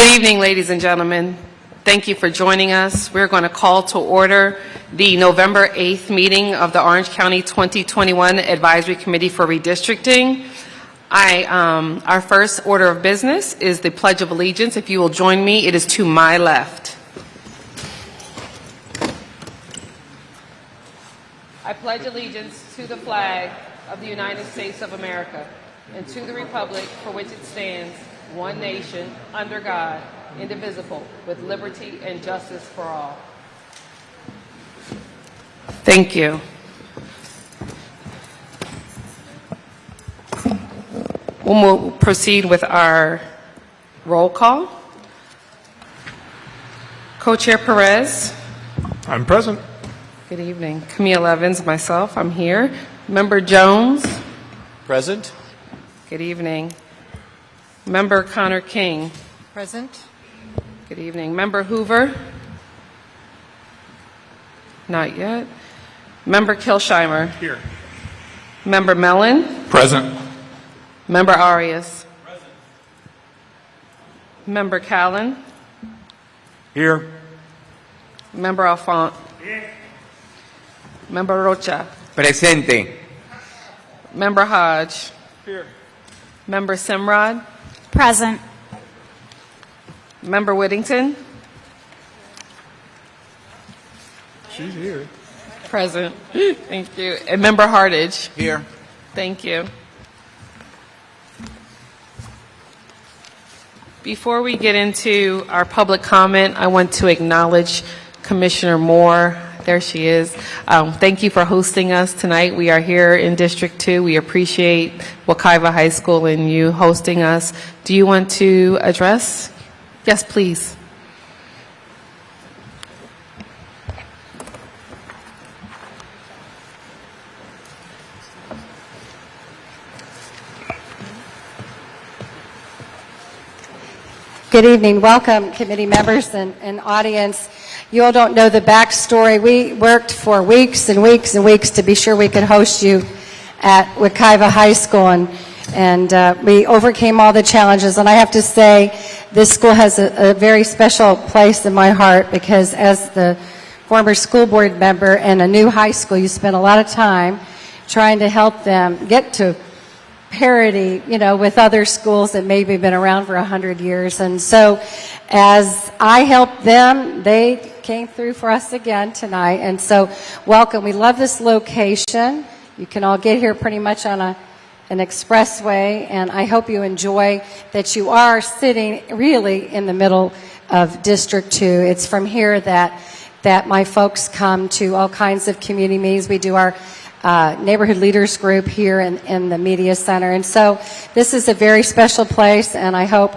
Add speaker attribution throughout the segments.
Speaker 1: evening, ladies and gentlemen. Thank you for joining us. We're going to call to order the November 8th meeting of the Orange County 2021 Advisory Committee for Redistricting. Our first order of business is the Pledge of Allegiance. If you will join me, it is to my left. I pledge allegiance to the flag of the United States of America and to the republic for which it stands, one nation, under God, indivisible, with liberty and justice for all. Thank you. We'll proceed with our roll call. Co-Chair Perez.
Speaker 2: I'm present.
Speaker 1: Good evening. Camille Evans, myself, I'm here. Member Jones.
Speaker 3: Present.
Speaker 1: Good evening. Member Connor King.
Speaker 4: Present.
Speaker 1: Good evening. Member Hoover. Not yet. Member Kilsheimer.
Speaker 2: Here.
Speaker 1: Member Mellon.
Speaker 2: Present.
Speaker 1: Member Arias. Present. Member Callan.
Speaker 2: Here.
Speaker 1: Member Alfont.
Speaker 2: Here.
Speaker 1: Member Rocha.
Speaker 3: Presente.
Speaker 1: Member Hodge.
Speaker 2: Here.
Speaker 1: Member Simrod.
Speaker 4: Present.
Speaker 1: Member Whittington.
Speaker 2: She's here.
Speaker 1: Present. Thank you. And Member Hardage.
Speaker 3: Here.
Speaker 1: Thank you. Before we get into our public comment, I want to acknowledge Commissioner Moore. There she is. Thank you for hosting us tonight. We are here in District 2. We appreciate Wekiva High School and you hosting us. Do you want to address? Yes, please.
Speaker 4: Good evening. Welcome, committee members and audience. You all don't know the backstory. We worked for weeks and weeks and weeks to be sure we could host you at Wekiva High School, and we overcame all the challenges. And I have to say, this school has a very special place in my heart because as the former school board member in a new high school, you spent a lot of time trying to help them get to parity, with other schools that maybe have been around for 100 years. And so as I helped them, they came through for us again tonight. And so welcome. We love this location. You can all get here pretty much on an expressway, and I hope you enjoy that you are sitting really in the middle of District 2. It's from here that my folks come to all kinds of community meetings. We do our neighborhood leaders group here in the media center. And so this is a very special place, and I hope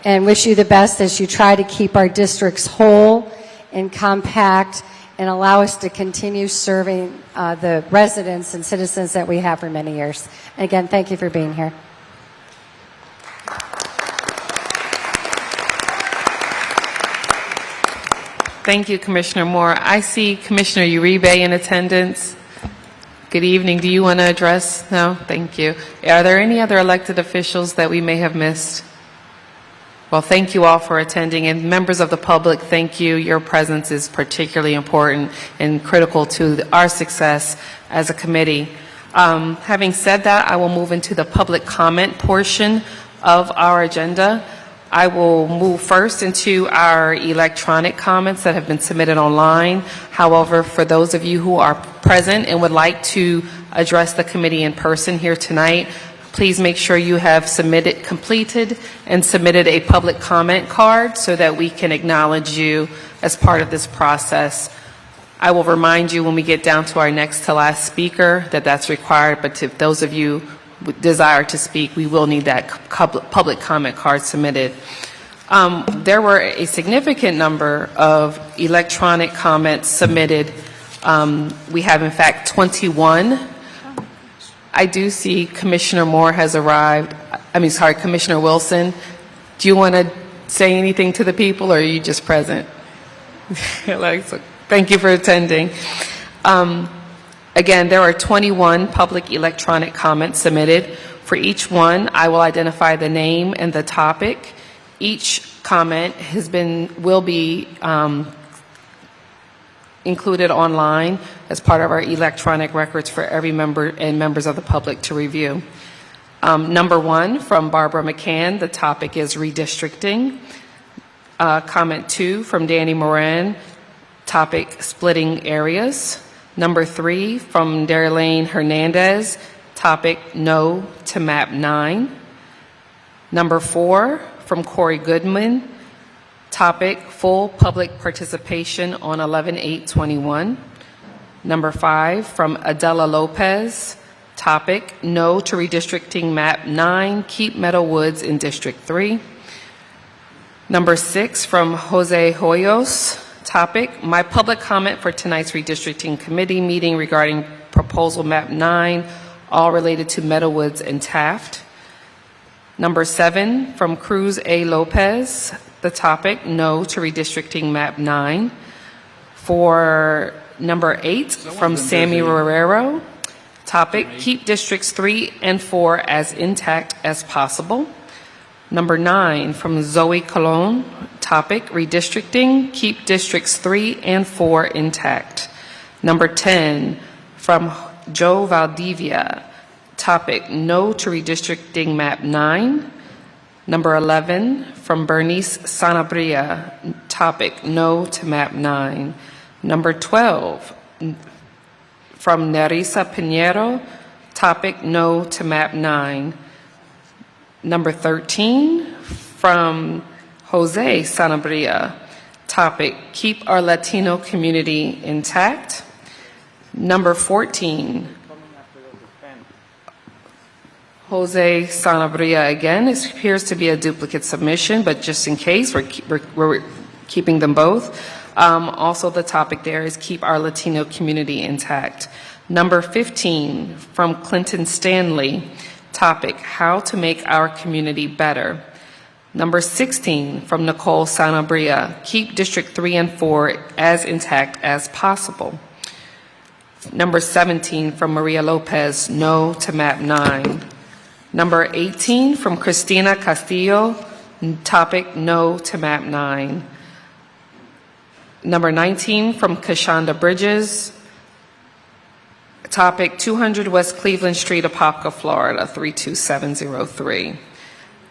Speaker 4: and wish you the best as you try to keep our districts whole and compact and allow us to continue serving the residents and citizens that we have for many years. And again, thank you for being here.
Speaker 1: Thank you, Commissioner Moore. I see Commissioner Uribe in attendance. Good evening. Do you want to address? No? Thank you. Are there any other elected officials that we may have missed? Well, thank you all for attending. And members of the public, thank you. Your presence is particularly important and critical to our success as a committee. Having said that, I will move into the public comment portion of our agenda. I will move first into our electronic comments that have been submitted online. However, for those of you who are present and would like to address the committee in person here tonight, please make sure you have completed and submitted a public comment card so that we can acknowledge you as part of this process. I will remind you when we get down to our next to last speaker that that's required, but if those of you desire to speak, we will need that public comment card submitted. There were a significant number of electronic comments submitted. We have, in fact, 21. I do see Commissioner Moore has arrived. Commissioner Wilson. Do you want to say anything to the people, or are you just present? Thank you for attending. Again, there are 21 public electronic comments submitted. For each one, I will identify the name and the topic. Each comment will be included online as part of our electronic records for every member and members of the public to review. Number 1 from Barbara McCann, the topic is redistricting. Comment 2 from Danny Moran, topic splitting areas. Number 3 from Darlene Hernandez, topic no to map 9. Number 4 from Corey Goodman, topic full public participation on 11/8/21. Number 5 from Adela Lopez, topic no to redistricting map 9, keep Meadow Woods in District 3. Number 6 from Jose Hoyos, topic my public comment for tonight's redistricting committee meeting regarding proposal map 9, all related to Meadow Woods and Taft. Number 7 from Cruz A. Lopez, the topic no to redistricting map 9. For number 8 from Sammy Guerrero, topic keep districts 3 and 4 as intact as possible. Number 9 from Zoe Colon, topic redistricting, keep districts 3 and 4 intact. Number 10 from Joe Valdivia, topic no to redistricting map 9. Number 11 from Bernice Sanabria, topic no to map 9. Number 12 from Nerissa Pinheiro, topic no to map 9. Number 13 from Jose Sanabria, topic keep our Latino community intact. Number 14, Jose Sanabria again. It appears to be a duplicate submission, but just in case, we're keeping them both. Also, the topic there is keep our Latino community intact. Number 15 from Clinton Stanley, topic how to make our community better. Number 16 from Nicole Sanabria, keep District 3 and 4 as intact as possible. Number 17 from Maria Lopez, no to map 9. Number 18 from Cristina Castillo, topic no to map 9. Number 19 from Kashonda Bridges, topic 200 West Cleveland Street, Apopka, Florida, 32703.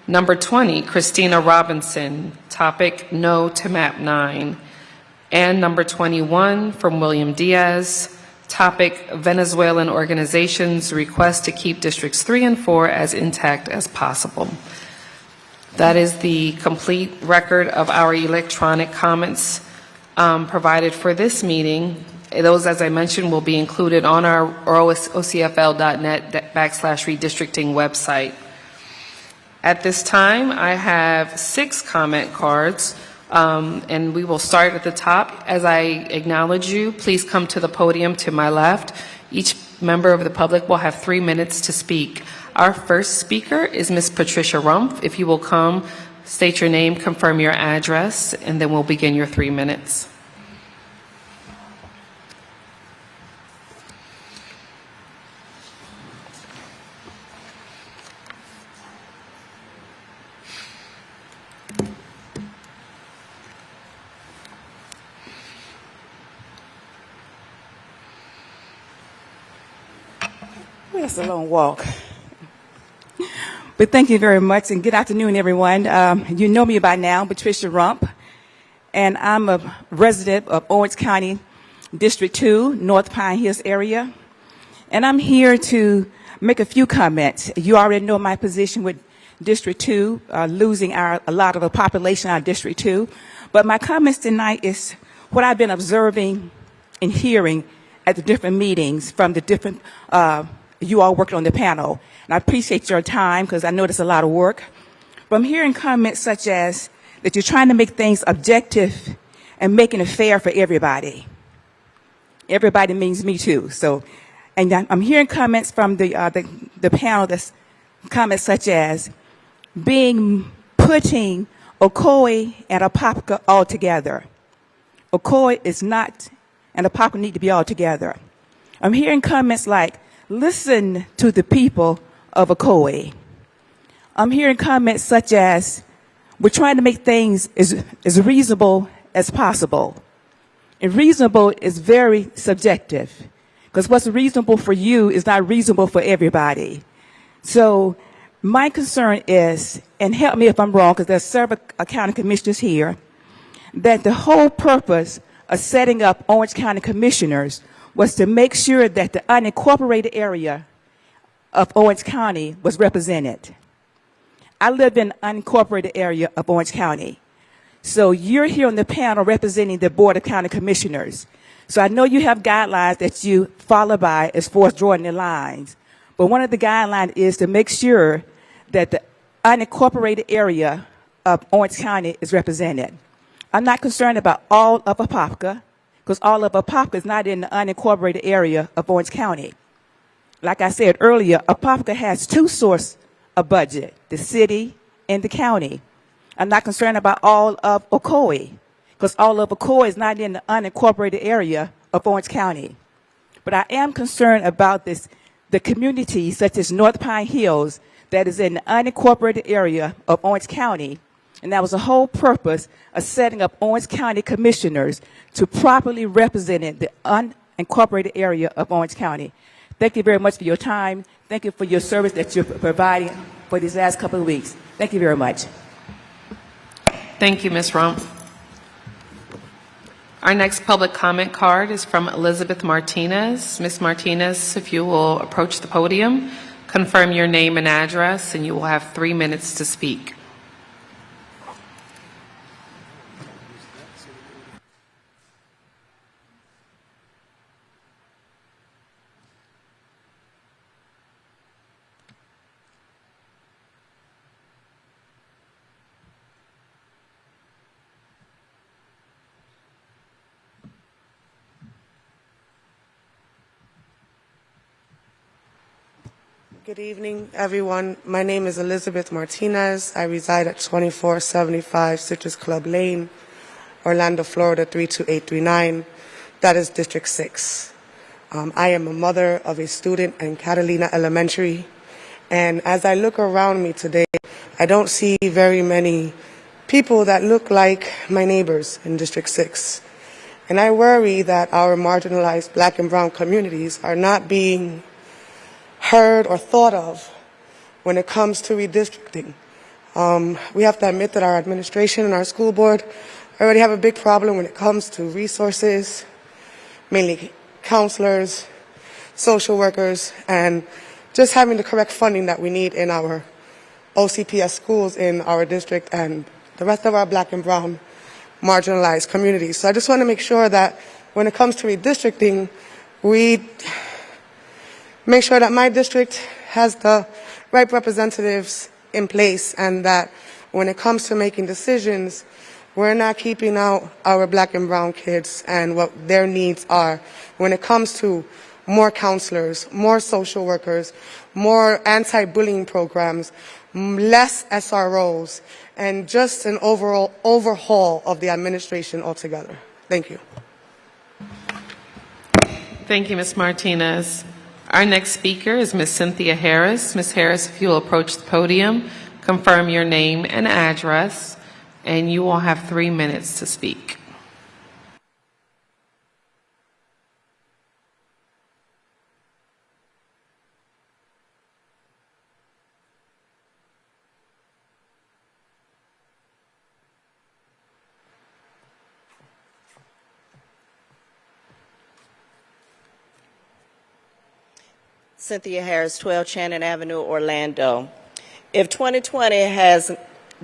Speaker 1: Number 20, Christina Robinson, topic no to map 9. And number 21 from William Diaz, topic Venezuelan organizations request to keep districts 3 and 4 as intact as possible. That is the complete record of our electronic comments provided for this meeting. Those, as I mentioned, will be included on our ocfl.net/redistricting website. At this time, I have 6 comment cards, and we will start at the top. As I acknowledge you, please come to the podium to my left. Each member of the public will have 3 minutes to speak. Our first speaker is Ms. Patricia Rumpf. If you will come, state your name, confirm your address, and then we'll begin your 3 minutes.
Speaker 5: That's a long walk. But thank you very much, and good afternoon, everyone. You know me by now, Patricia Rumpf, and I'm a resident of Orange County, District 2, North Pine Hills area. And I'm here to make a few comments. You already know my position with District 2, losing a lot of the population out of District 2. But my comments tonight is what I've been observing and hearing at the different meetings from the different you all working on the panel. And I appreciate your time because I know there's a lot of work. But I'm hearing comments such as that you're trying to make things objective and making it fair for everybody. Everybody means me too. So, and I'm hearing comments from the panel that's comments such as putting Ocoee and Apopka all together. Ocoee is not, and Apopka need to be all together. I'm hearing comments like, listen to the people of Ocoee. I'm hearing comments such as, we're trying to make things as reasonable as possible. And reasonable is very subjective, because what's reasonable for you is not reasonable for everybody. So my concern is, and help me if I'm wrong, because there's several county commissioners here, that the whole purpose of setting up Orange County commissioners was to make sure that the unincorporated area of Orange County was represented. I live in the unincorporated area of Orange County. So you're here on the panel representing the Board of County Commissioners. So I know you have guidelines that you follow by as far as drawing the lines. But one of the guidelines is to make sure that the unincorporated area of Orange County is represented. I'm not concerned about all of Apopka, because all of Apopka is not in the unincorporated area of Orange County. Like I said earlier, Apopka has two sources of budget, the city and the county. I'm not concerned about all of Ocoee, because all of Ocoee is not in the unincorporated area of Orange County. But I am concerned about the communities such as North Pine Hills that is in the unincorporated area of Orange County. And that was the whole purpose of setting up Orange County commissioners to properly represent the unincorporated area of Orange County. Thank you very much for your time. Thank you for your service that you're providing for these last couple of weeks. Thank you very much.
Speaker 1: Thank you, Ms. Rump. Our next public comment card is from Elizabeth Martinez. Ms. Martinez, if you will approach the podium, confirm your name and address, and you will have 3 minutes to speak.
Speaker 6: Good evening, everyone. My name is Elizabeth Martinez. I reside at 2475 Citrus Club Lane, Orlando, Florida 32839. That is District 6. I am a mother of a student in Catalina Elementary, and as I look around me today, I don't see very many people that look like my neighbors in District 6. And I worry that our marginalized black and brown communities are not being heard or thought of when it comes to redistricting. We have to admit that our administration and our school board already have a big problem when it comes to resources, mainly counselors, social workers, and just having the correct funding that we need in our OCPS schools in our district and the rest of our black and brown marginalized communities. So I just want to make sure that when it comes to redistricting, we make sure that my district has the right representatives in place, and that when it comes to making decisions, we're not keeping out our black and brown kids and what their needs are. When it comes to more counselors, more social workers, more anti-bullying programs, less SROs, and just an overall overhaul of the administration altogether. Thank you.
Speaker 1: Thank you, Ms. Martinez. Our next speaker is Ms. Cynthia Harris. Ms. Harris, if you will approach the podium, confirm your name and address, and you will have 3 minutes to speak.
Speaker 7: Cynthia Harris, 12 Shannon Avenue, Orlando. If 2020 has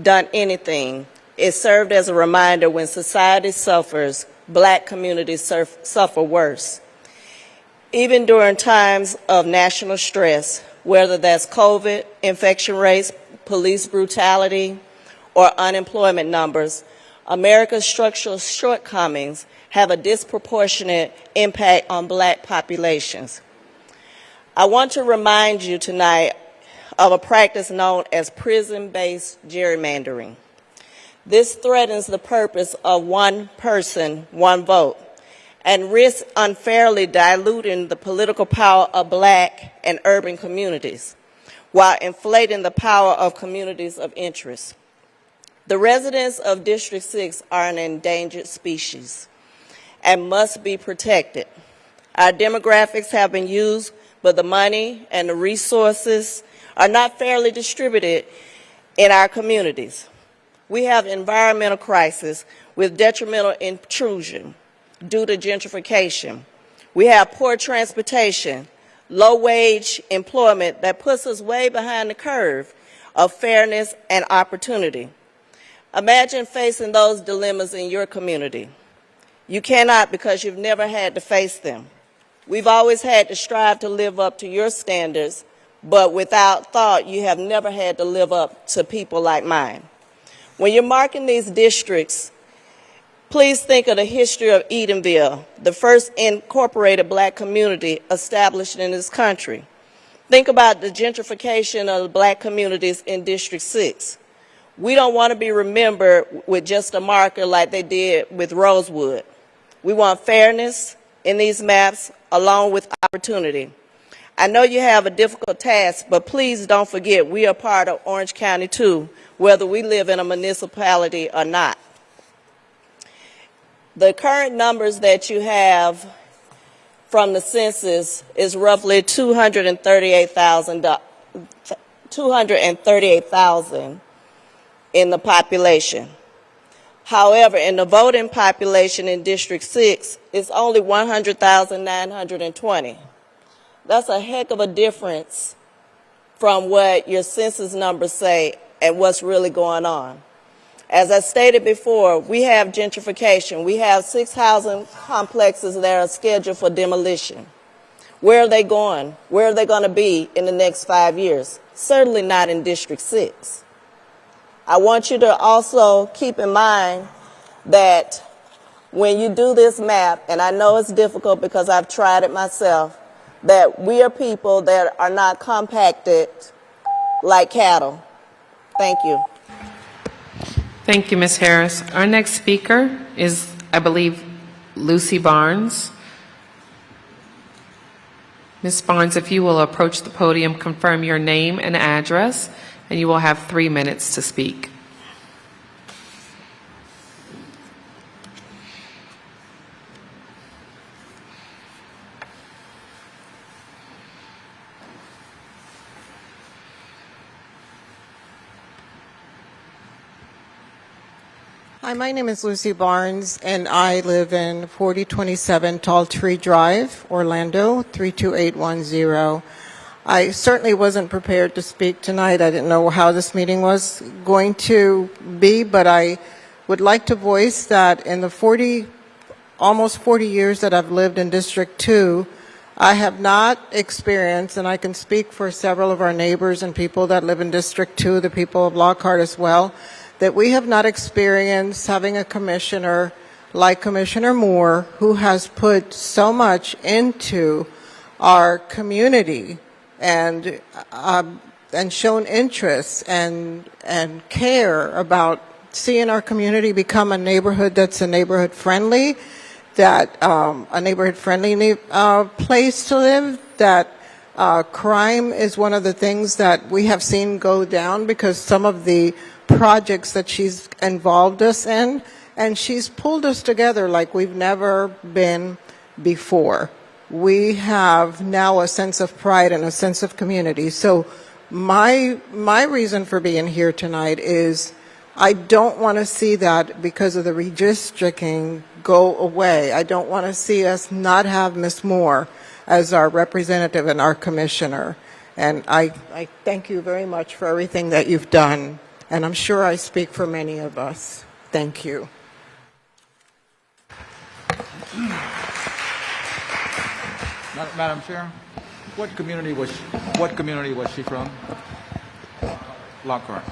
Speaker 7: done anything, it served as a reminder when society suffers, black communities suffer worse. Even during times of national stress, whether that's COVID, infection rates, police brutality, or unemployment numbers, America's structural shortcomings have a disproportionate impact on black populations. I want to remind you tonight of a practice known as prison-based gerrymandering. This threatens the purpose of one person, one vote, and risks unfairly diluting the political power of black and urban communities, while inflating the power of communities of interest. The residents of District 6 are an endangered species and must be protected. Our demographics have been used, but the money and the resources are not fairly distributed in our communities. We have environmental crisis with detrimental intrusion due to gentrification. We have poor transportation, low-wage employment that puts us way behind the curve of fairness and opportunity. Imagine facing those dilemmas in your community. You cannot because you've never had to face them. We've always had to strive to live up to your standards, but without thought, you have never had to live up to people like mine. When you're marking these districts, please think of the history of Edenville, the first incorporated black community established in this country. Think about the gentrification of the black communities in District 6. We don't want to be remembered with just a marker like they did with Rosewood. We want fairness in these maps along with opportunity. I know you have a difficult task, but please don't forget we are part of Orange County too, whether we live in a municipality or not. The current numbers that you have from the census is roughly 238,000 in the population. However, in the voting population in District 6, it's only 100,920. That's a heck of a difference from what your census numbers say and what's really going on. As I stated before, we have gentrification. We have 6 housing complexes that are scheduled for demolition. Where are they going? Where are they going to be in the next 5 years? Certainly not in District 6. I want you to also keep in mind that when you do this map, and I know it's difficult because I've tried it myself, that we are people that are not compacted like cattle. Thank you.
Speaker 1: Thank you, Ms. Harris. Our next speaker is, I believe, Lucy Barnes. Ms. Barnes, if you will approach the podium, confirm your name and address, and you will have 3 minutes to speak.
Speaker 8: Hi, my name is Lucy Barnes, and I live in 4027 Tall Tree Drive, Orlando, 32810. I certainly wasn't prepared to speak tonight. I didn't know how this meeting was going to be, but I would like to voice that in the almost 40 years that I've lived in District 2, I have not experienced, and I can speak for several of our neighbors and people that live in District 2, the people of Lockhart as well, that we have not experienced having a commissioner like Commissioner Moore, who has put so much into our community and shown interest and care about seeing our community become a neighborhood that's a neighborhood friendly, that a neighborhood friendly place to live, that crime is one of the things that we have seen go down because some of the projects that she's involved us in, and she's pulled us together like we've never been before. We have now a sense of pride and a sense of community. So my reason for being here tonight is I don't want to see that because of the redistricting go away. I don't want to see us not have Ms. Moore as our representative and our commissioner. And I thank you very much for everything that you've done. And I'm sure I speak for many of us. Thank you.
Speaker 9: Madam Chair, what community was she from? Lockhart.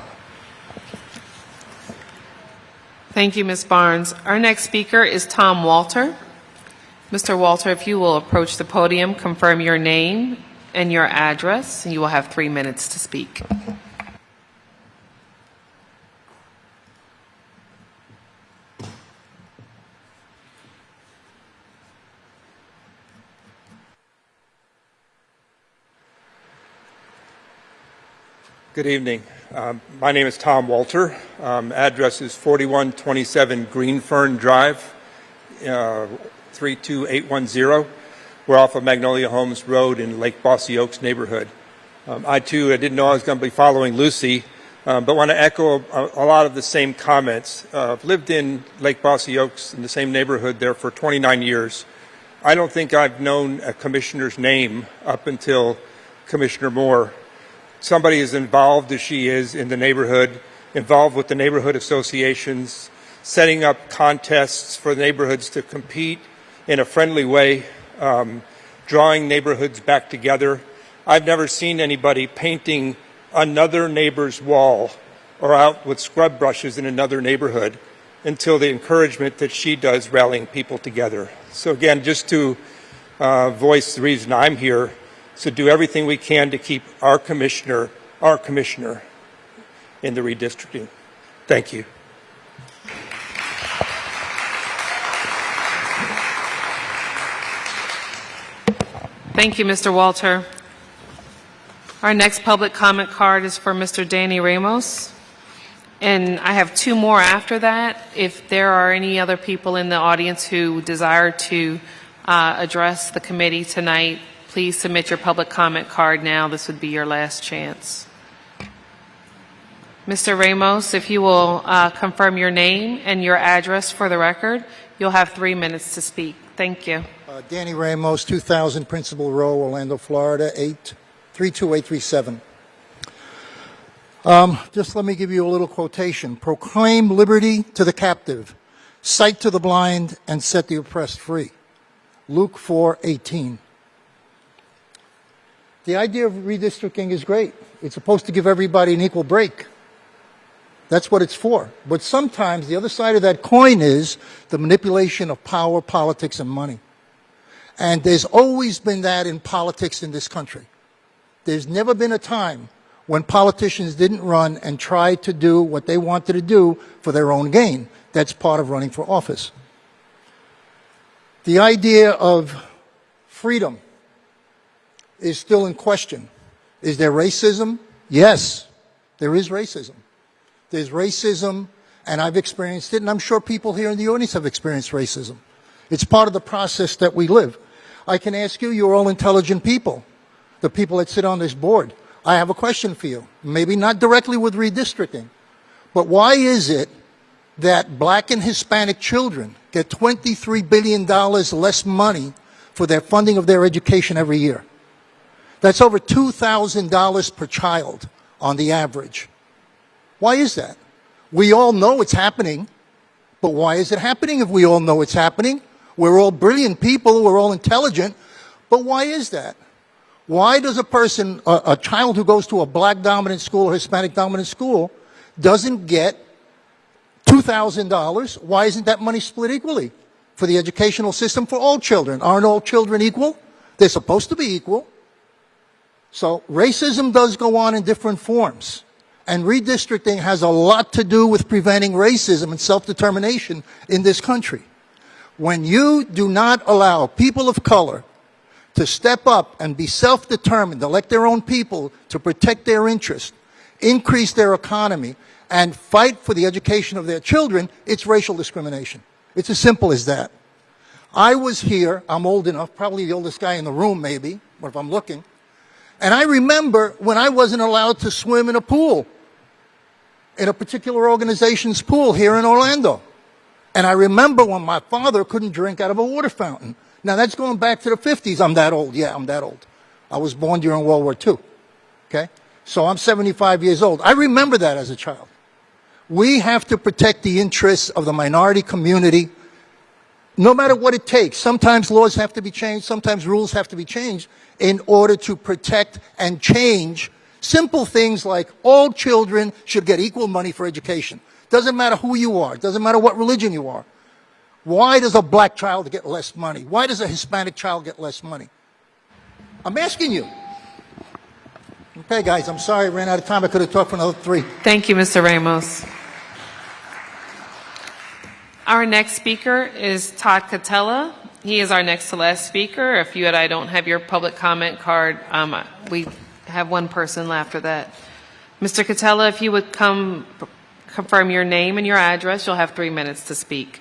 Speaker 1: Thank you, Ms. Barnes. Our next speaker is Tom Walter. Mr. Walter, if you will approach the podium, confirm your name and your address, and you will have 3 minutes to speak.
Speaker 3: Good evening.
Speaker 2: My name is Tom Walter. Address is 4127 Greenfern Drive, 32810. We're off of Magnolia Homes Road in Lake Bossy Oaks neighborhood. I didn't know I was going to be following Lucy, but want to echo a lot of the same comments. I've lived in Lake Bossy Oaks in the same neighborhood there for 29 years. I don't think I've known a commissioner's name up until Commissioner Moore. Somebody as involved as she is in the neighborhood, involved with the neighborhood associations, setting up contests for the neighborhoods to compete in a friendly way, drawing neighborhoods back together. I've never seen anybody painting another neighbor's wall or out with scrub brushes in another neighborhood until the encouragement that she does rallying people together. So again, just to voice the reason I'm here, to do everything we can to keep our commissioner in the redistricting. Thank you.
Speaker 1: Thank you, Mr. Walter. Our next public comment card is for Mr. Danny Ramos. And I have two more after that. If there are any other people in the audience who desire to address the committee tonight, please submit your public comment card now. This would be your last chance. Mr. Ramos, if you will confirm your name and your address for the record, you'll have 3 minutes to speak. Thank you.
Speaker 10: Danny Ramos, 2000 Principal Row, Orlando, Florida, 32837. Just let me give you a little quotation. Proclaim liberty to the captive, sight to the blind, and set the oppressed free. Luke 4:18. The idea of redistricting is great. It's supposed to give everybody an equal break. That's what it's for. But sometimes the other side of that coin is the manipulation of power, politics, and money. And there's always been that in politics in this country. There's never been a time when politicians didn't run and try to do what they wanted to do for their own gain. That's part of running for office. The idea of freedom is still in question. Is there racism? Yes, there is racism. There's racism, and I've experienced it, and I'm sure people here in the audience have experienced racism. It's part of the process that we live. I can ask you, you're all intelligent people, the people that sit on this board. I have a question for you, maybe not directly with redistricting, but why is it that black and Hispanic children get $23 billion less money for their funding of their education every year? That's over $2,000 per child on the average. Why is that? We all know it's happening, but why is it happening if we all know it's happening? We're all brilliant people, we're all intelligent, but why is that? Why does a person, a child who goes to a black-dominant school or Hispanic-dominant school doesn't get $2,000? Why isn't that money split equally for the educational system for all children? Aren't all children equal? They're supposed to be equal. So racism does go on in different forms. And redistricting has a lot to do with preventing racism and self-determination in this country. When you do not allow people of color to step up and be self-determined, elect their own people to protect their interests, increase their economy, and fight for the education of their children, it's racial discrimination. It's as simple as that. I was here, I'm old enough, probably the oldest guy in the room maybe, but if I'm looking, and I remember when I wasn't allowed to swim in a pool, in a particular organization's pool here in Orlando. And I remember when my father couldn't drink out of a water fountain. Now that's going back to the 50s. I'm that old. Yeah, I'm that old. I was born during World War II. Okay? So I'm 75 years old. I remember that as a child. We have to protect the interests of the minority community, no matter what it takes. Sometimes laws have to be changed. Sometimes rules have to be changed in order to protect and change simple things like all children should get equal money for education. Doesn't matter who you are. Doesn't matter what religion you are. Why does a black child get less money? Why does a Hispanic child get less money? I'm asking you. Okay, guys, I'm sorry I ran out of time. I could have talked for another 3.
Speaker 1: Thank you, Mr. Ramos. Our next speaker is Todd Catella. He is our next to last speaker. If you and I don't have your public comment card, we have one person after that. Mr. Catella, if you would confirm your name and your address, you'll have 3 minutes to speak.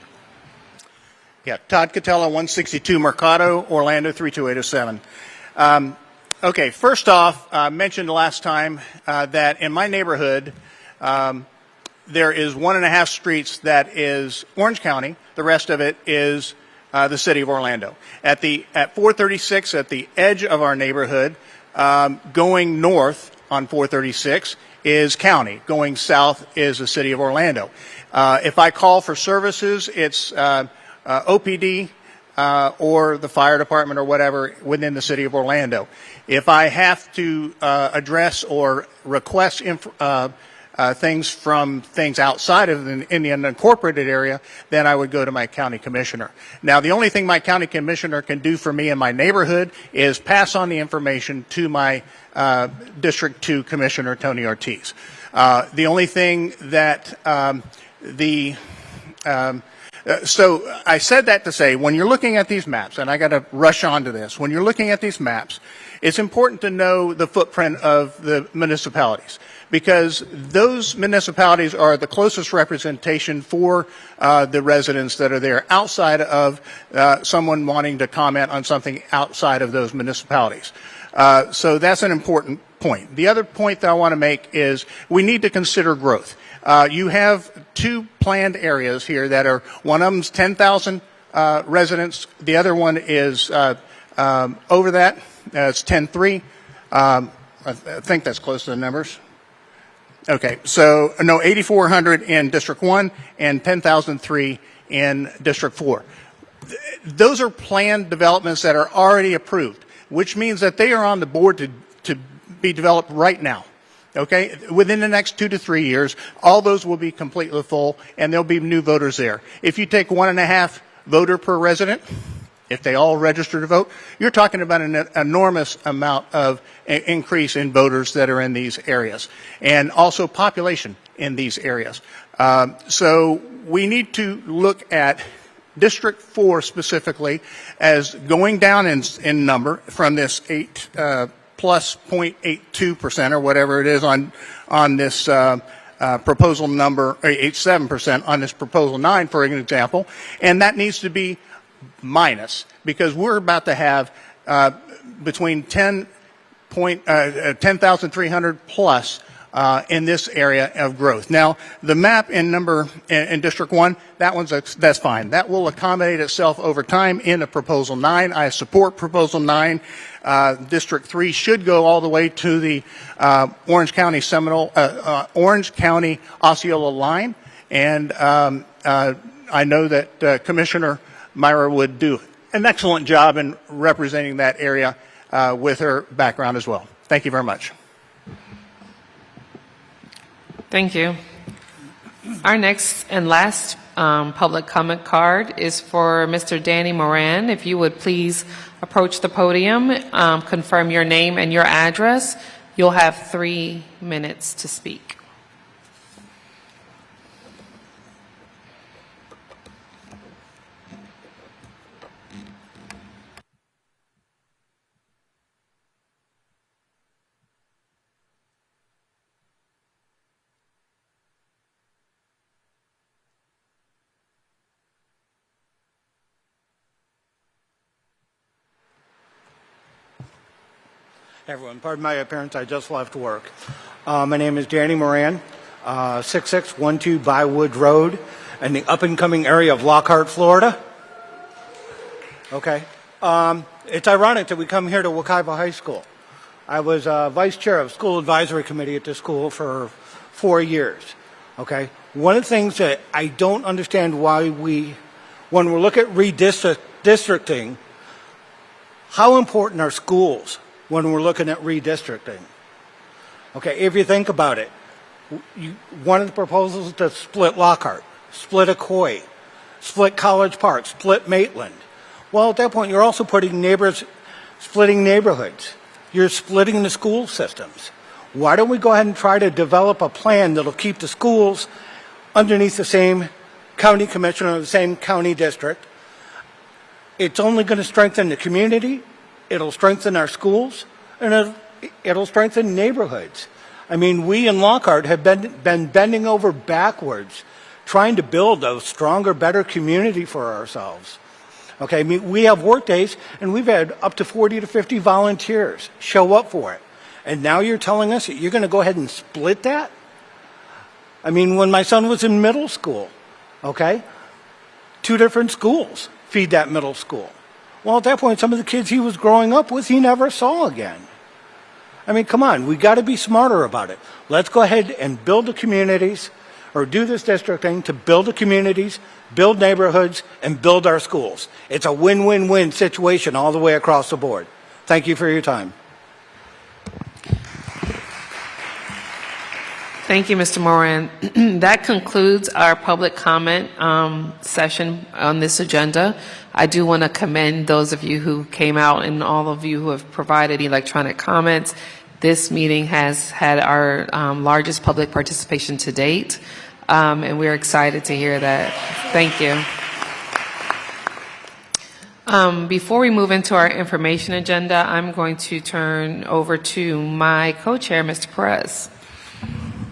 Speaker 11: Yeah, Todd Catella, 162 Mercado, Orlando, 32807. Okay, first off, I mentioned last time that in my neighborhood, there is 1.5 streets that is Orange County. The rest of it is the city of Orlando. At 436, at the edge of our neighborhood, going north on 436 is county. Going south is the city of Orlando. If I call for services, it's OPD or the fire department or whatever within the city of Orlando. If I have to address or request things from things outside of in the unincorporated area, then I would go to my county commissioner. Now, the only thing my county commissioner can do for me in my neighborhood is pass on the information to my District 2 Commissioner, Tony Ortiz. The only thing that so I said that to say, when you're looking at these maps, and I got to rush on to this, when you're looking at these maps, it's important to know the footprint of the municipalities, because those municipalities are the closest representation for the residents that are there, outside of someone wanting to comment on something outside of those municipalities. So that's an important point. The other point that I want to make is we need to consider growth. You have 2 planned areas here that are, one of them's 10,000 residents, the other one is over that, it's 10.3. I think that's close to the numbers. Okay, so no, 8,400 in District 1 and 10,003 in District 4. Those are planned developments that are already approved, which means that they are on the board to be developed right now. Okay, within the next 2 to 3 years, all those will be completely full, and there'll be new voters there. If you take 1.5 voter per resident, if they all register to vote, you're talking about an enormous amount of increase in voters that are in these areas, and also population in these areas. So we need to look at District 4 specifically as going down in number from this 8 plus 0.82% or whatever it is on this proposal number, 87% on this proposal 9, for an example, and that needs to be minus, because we're about to have between 10,300 plus in this area of growth. Now, the map in District 1, that's fine. That will accommodate itself over time in a Proposal 9. I support Proposal 9. District 3 should go all the way to the Orange County Osceola line, and I know that Commissioner Myra would do an excellent job in representing that area with her background as well. Thank you very much.
Speaker 1: Thank you. Our next and last public comment card is for Mr. Danny Moran. If you would please approach the podium, confirm your name and your address. You'll have 3 minutes to speak.
Speaker 12: Everyone, pardon my appearance, I just left work. My name is Danny Moran, 6612 Bywood Road, in the up-and-coming area of Lockhart, Florida. Okay. It's ironic that we come here to Wekiva High School. I was vice chair of school advisory committee at this school for 4 years. Okay. One of the things that I don't understand why when we look at redistricting, how important are schools when we're looking at redistricting? Okay, if you think about it, one of the proposals is to split Lockhart, split Akoi, split College Park, split Maitland. Well, at that point, you're also splitting neighborhoods. You're splitting the school systems. Why don't we go ahead and try to develop a plan that'll keep the schools underneath the same county commissioner or the same county district? It's only going to strengthen the community. It'll strengthen our schools, and it'll strengthen neighborhoods. I mean, we in Lockhart have been bending over backwards trying to build a stronger, better community for ourselves. Okay, I mean, we have work days, and we've had up to 40 to 50 volunteers show up for it. And now you're telling us that you're going to go ahead and split that? I mean, when my son was in middle school, okay, 2 different schools feed that middle school. Well, at that point, some of the kids he was growing up with, he never saw again. I mean, come on, we got to be smarter about it. Let's go ahead and build the communities, or do this districting to build the communities, build neighborhoods, and build our schools. It's a win-win-win situation all the way across the board. Thank you for your time.
Speaker 1: Thank you, Mr. Moran. That concludes our public comment session on this agenda. I do want to commend those of you who came out and all of you who have provided electronic comments. This meeting has had our largest public participation to date, and we're excited to hear that. Thank you. Before we move into our information agenda, I'm going to turn over to my co-chair, Mr. Perez.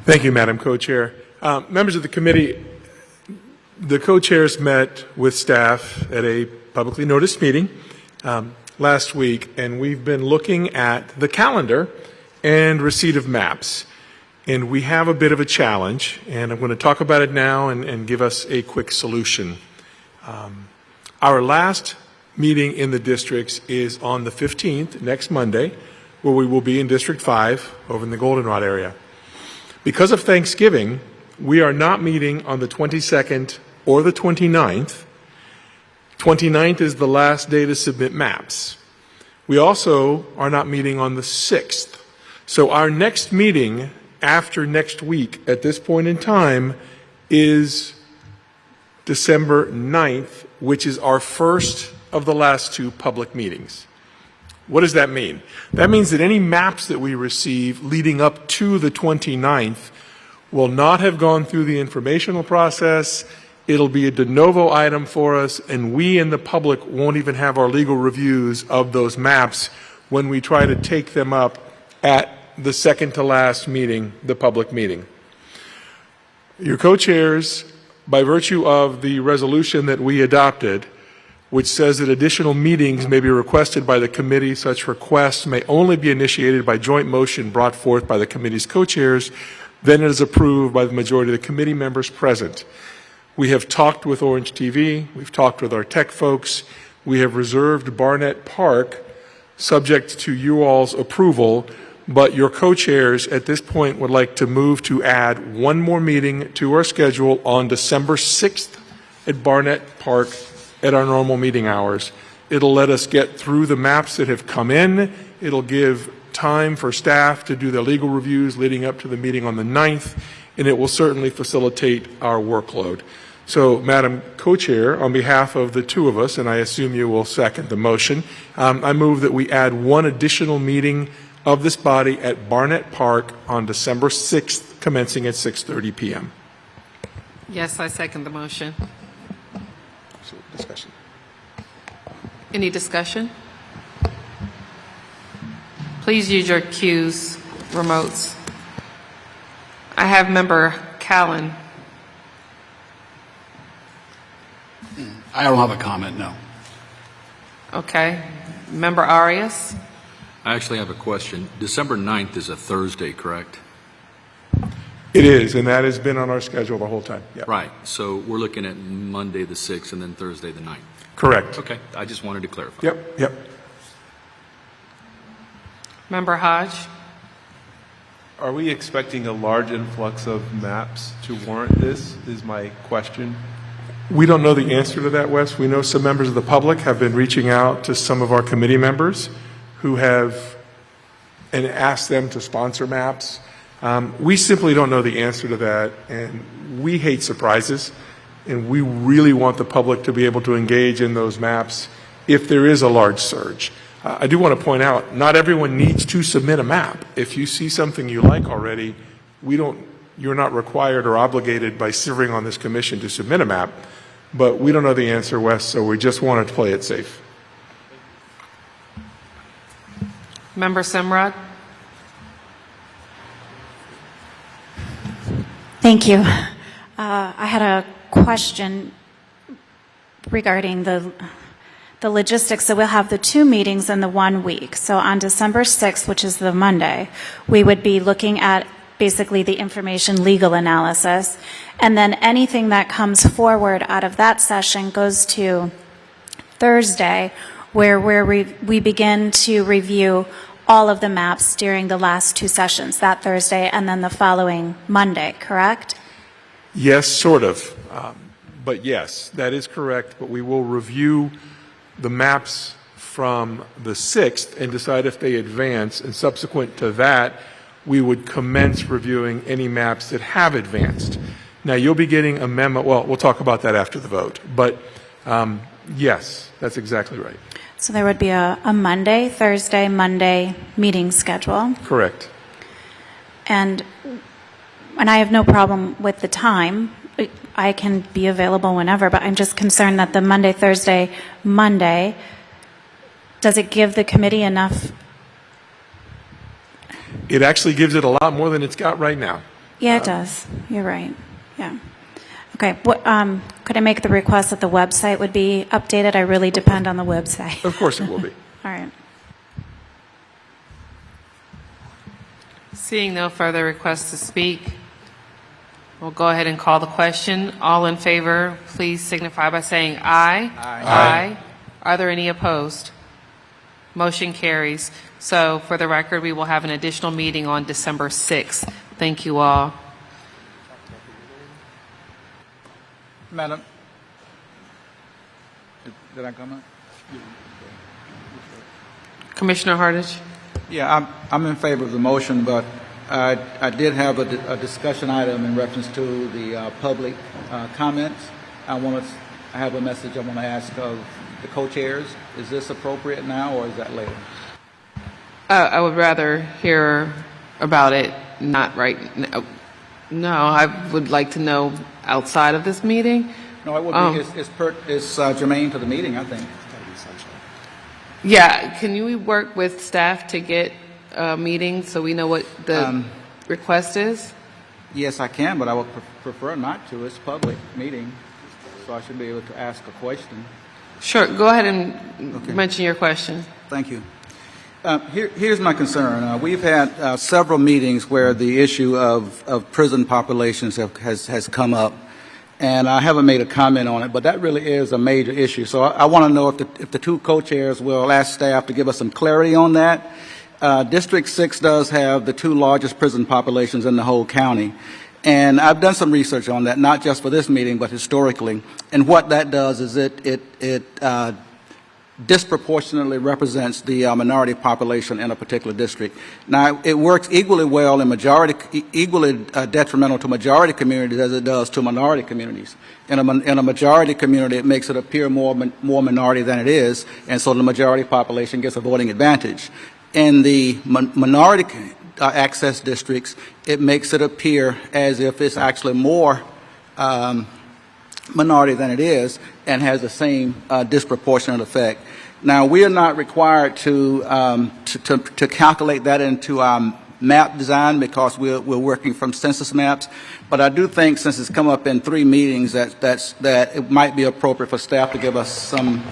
Speaker 13: Thank you, Madam Co-Chair. Members of the committee, the co-chairs met with staff at a publicly noticed meeting last week, and we've been looking at the calendar and receipt of maps. And we have a bit of a challenge, and I'm going to talk about it now and give us a quick solution. Our last meeting in the districts is on the 15th, next Monday, where we will be in District 5 over in the Goldenrod area. Because of Thanksgiving, we are not meeting on the 22nd or the 29th. 29th is the last day to submit maps. We also are not meeting on the 6th. So our next meeting after next week at this point in time is December 9th, which is our first of the last 2 public meetings. What does that mean? That means that any maps that we receive leading up to the 29th will not have gone through the informational process. It'll be a de novo item for us, and we in the public won't even have our legal reviews of those maps when we try to take them up at the second to last meeting, the public meeting. Your co-chairs, by virtue of the resolution that we adopted, which says that additional meetings may be requested by the committee. Such requests may only be initiated by joint motion brought forth by the committee's co-chairs. Then it is approved by the majority of the committee members present. We have talked with Orange TV. We've talked with our tech folks. We have reserved Barnett Park subject to you all's approval, but your co-chairs at this point would like to move to add one more meeting to our schedule on December 6th at Barnett Park at our normal meeting hours. It'll let us get through the maps that have come in. It'll give time for staff to do their legal reviews leading up to the meeting on the 9th, and it will certainly facilitate our workload. So, Madam Co-Chair, on behalf of the 2 of us, and I assume you will second the motion, I move that we add one additional meeting of this body at Barnett Park on December 6th, commencing at 6:30 p.m.
Speaker 1: Yes, I second the motion.
Speaker 13: So, discussion.
Speaker 1: Any discussion? Please use your cues, remotes. I have Member Callen.
Speaker 14: I don't have a comment, no.
Speaker 1: Okay. Member Arias?
Speaker 14: I actually have a question. December 9th is a Thursday, correct?
Speaker 13: It is, and that has been on our schedule the whole time. Yep.
Speaker 14: Right. So we're looking at Monday the 6th and then Thursday the 9th.
Speaker 13: Correct.
Speaker 14: Okay. I just wanted to clarify.
Speaker 13: Yep.
Speaker 1: Member Hodge?
Speaker 15: Are we expecting a large influx of maps to warrant this, is my question.
Speaker 13: We don't know the answer to that, Wes. We know some members of the public have been reaching out to some of our committee members who have and asked them to sponsor maps. We simply don't know the answer to that, and we hate surprises, and we really want the public to be able to engage in those maps if there is a large surge. I do want to point out, not everyone needs to submit a map. If you see something you like already, you're not required or obligated by serving on this commission to submit a map, but we don't know the answer, Wes, so we just wanted to play it safe.
Speaker 1: Member Simrod?
Speaker 16: Thank you. I had a question regarding the logistics. So we'll have the 2 meetings in the 1 week. So on December 6th, which is the Monday, we would be looking at basically the information legal analysis. And then anything that comes forward out of that session goes to Thursday, where we begin to review all of the maps during the last 2 sessions, that Thursday and then the following Monday, correct?
Speaker 13: Yes, sort of. But yes, that is correct. But we will review the maps from the 6th and decide if they advance. And subsequent to that, we would commence reviewing any maps that have advanced. Now, you'll be getting a memo. Well, we'll talk about that after the vote. But yes, that's exactly right.
Speaker 16: So there would be a Monday, Thursday, Monday meeting schedule.
Speaker 13: Correct.
Speaker 16: And I have no problem with the time. I can be available whenever, but I'm just concerned that the Monday, Thursday, Monday, does it give the committee enough?
Speaker 13: It actually gives it a lot more than it's got right now.
Speaker 16: Yeah, it does. You're right. Yeah. Okay. What, could I make the request that the website would be updated? I really depend on the website.
Speaker 13: Of course it will be.
Speaker 16: All right.
Speaker 1: Seeing no further requests to speak, we'll go ahead and call the question. All in favor, please signify by saying aye. Aye. Are there any opposed? Motion carries. So for the record, we will have an additional meeting on December 6th. Thank you all.
Speaker 9: Madam, did I come up?
Speaker 1: Commissioner Hardage?
Speaker 9: Yeah, I'm in favor of the motion, but I did have a discussion item in reference to the public comments. I have a message I want to ask of the co-chairs. Is this appropriate now, or is that later?
Speaker 1: I would rather hear about it not right now. No, I would like to know outside of this meeting.
Speaker 9: No, it would be. It's germane to the meeting, I think.
Speaker 1: Yeah, can you work with staff to get a meeting so we know what the request is?
Speaker 9: Yes, I can, but I would prefer not to. It's a public meeting, so I should be able to ask a question.
Speaker 1: Sure, go ahead and mention your question.
Speaker 9: Thank you. Here's my concern. We've had several meetings where the issue of prison populations has come up, and I haven't made a comment on it, but that really is a major issue. So I want to know if the 2 co-chairs will ask staff to give us some clarity on that. District 6 does have the 2 largest prison populations in the whole county, and I've done some research on that, not just for this meeting, but historically. And what that does is it disproportionately represents the minority population in a particular district. Now, it works equally well in equally detrimental to majority communities as it does to minority communities. In a majority community, it makes it appear more minority than it is, and so the majority population gets a voting advantage. In the minority access districts, it makes it appear as if it's actually more minority than it is, and has the same disproportionate effect. Now, we are not required to calculate that into our map design because we're working from census maps. But I do think, since it's come up in 3 meetings, that it might be appropriate for staff to give us some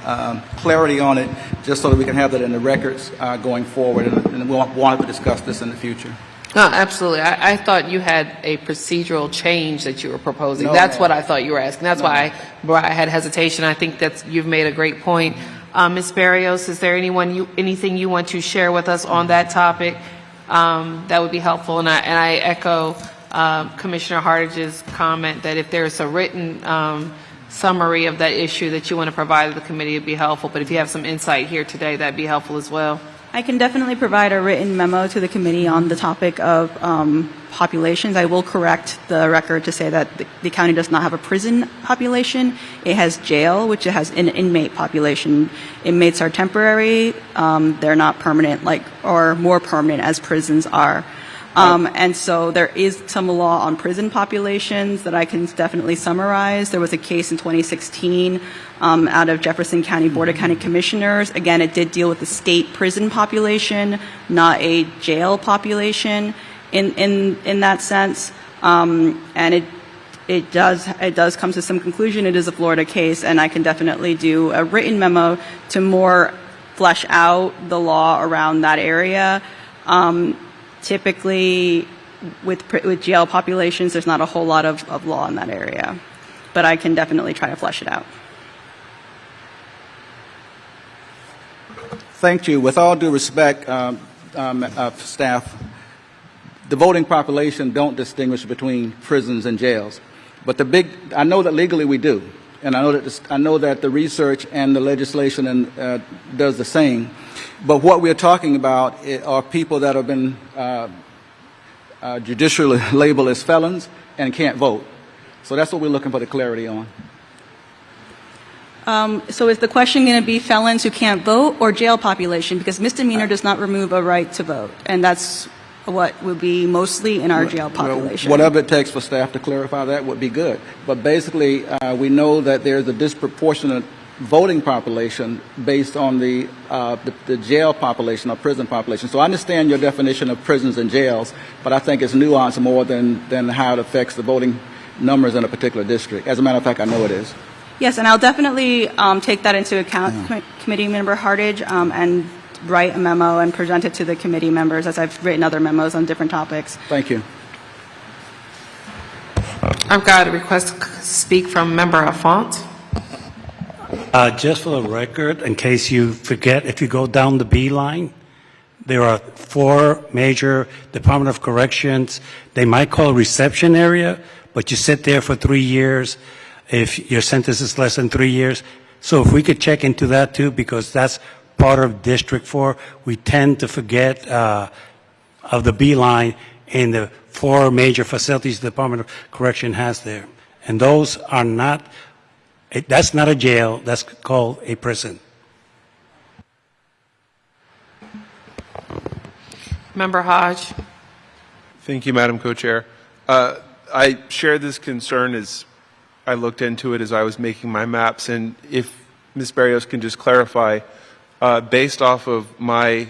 Speaker 9: clarity on it, just so that we can have that in the records going forward, and we'll want to discuss this in the future.
Speaker 1: No, absolutely. I thought you had a procedural change that you were proposing.
Speaker 9: No,
Speaker 1: That's
Speaker 9: ma'am.
Speaker 1: what I thought you were asking. That's why I had hesitation. I think that you've made a great point. Ms. Barrios, is there anything you want to share with us on that topic that would be helpful? And I echo Commissioner Hartage's comment that if there's a written summary of that issue that you want to provide to the committee, it'd be helpful. But if you have some insight here today, that'd be helpful as well.
Speaker 17: I can definitely provide a written memo to the committee on the topic of populations. I will correct the record to say that the county does not have a prison population. It has jail, which it has an inmate population. Inmates are temporary. They're not permanent, or more permanent as prisons are. And so there is some law on prison populations that I can definitely summarize. There was a case in 2016 out of Jefferson County Board of County Commissioners. Again, it did deal with the state prison population, not a jail population in that sense. And it does come to some conclusion. It is a Florida case, and I can definitely do a written memo to more flesh out the law around that area. Typically, with jail populations, there's not a whole lot of law in that area, but I can definitely try to flesh it out.
Speaker 9: Thank you. With all due respect, staff, the voting population don't distinguish between prisons and jails. But I know that legally we do, and I know that the research and the legislation does the same. But what we're talking about are people that have been judicially labeled as felons and can't vote. So that's what we're looking for the clarity on.
Speaker 17: So is the question going to be felons who can't vote or jail population? Because misdemeanor does not remove a right to vote, and that's what would be mostly in our jail population.
Speaker 9: Whatever it takes for staff to clarify that would be good. But basically, we know that there's a disproportionate voting population based on the jail population or prison population. So I understand your definition of prisons and jails, but I think it's nuanced more than how it affects the voting numbers in a particular district. As a matter of fact, I know it is.
Speaker 17: Yes, and I'll definitely take that into account, Committee Member Hartage, and write a memo and present it to the committee members, as I've written other memos on different topics.
Speaker 9: Thank you.
Speaker 1: I've got a request to speak from Member Alphonse.
Speaker 18: Just for the record, in case you forget, if you go down the B line, there are 4 major Department of Corrections. They might call a reception area, but you sit there for 3 years if your sentence is less than 3 years. So if we could check into that too, because that's part of District 4. We tend to forget of the B line in the 4 major facilities the Department of Correction has there. And those are not, that's not a jail, that's called a prison.
Speaker 1: Member Hodge.
Speaker 15: Thank you, Madam Co-Chair. I share this concern as I looked into it as I was making my maps, and if Ms. Barrios can just clarify, based off of my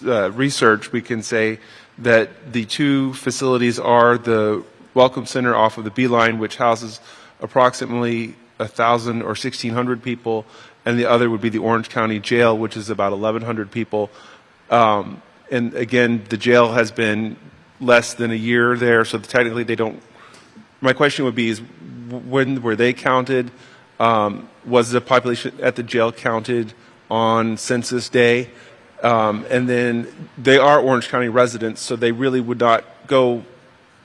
Speaker 15: research, we can say that the 2 facilities are the Welcome Center off of the B line, which houses approximately 1,000 or 1,600 people, and the other would be the Orange County Jail, which is about 1,100 people. And again, the jail has been less than a year there, so technically they don't. My question would be: is when were they counted? Was the population at the jail counted on census day? And then they are Orange County residents, so they really would not go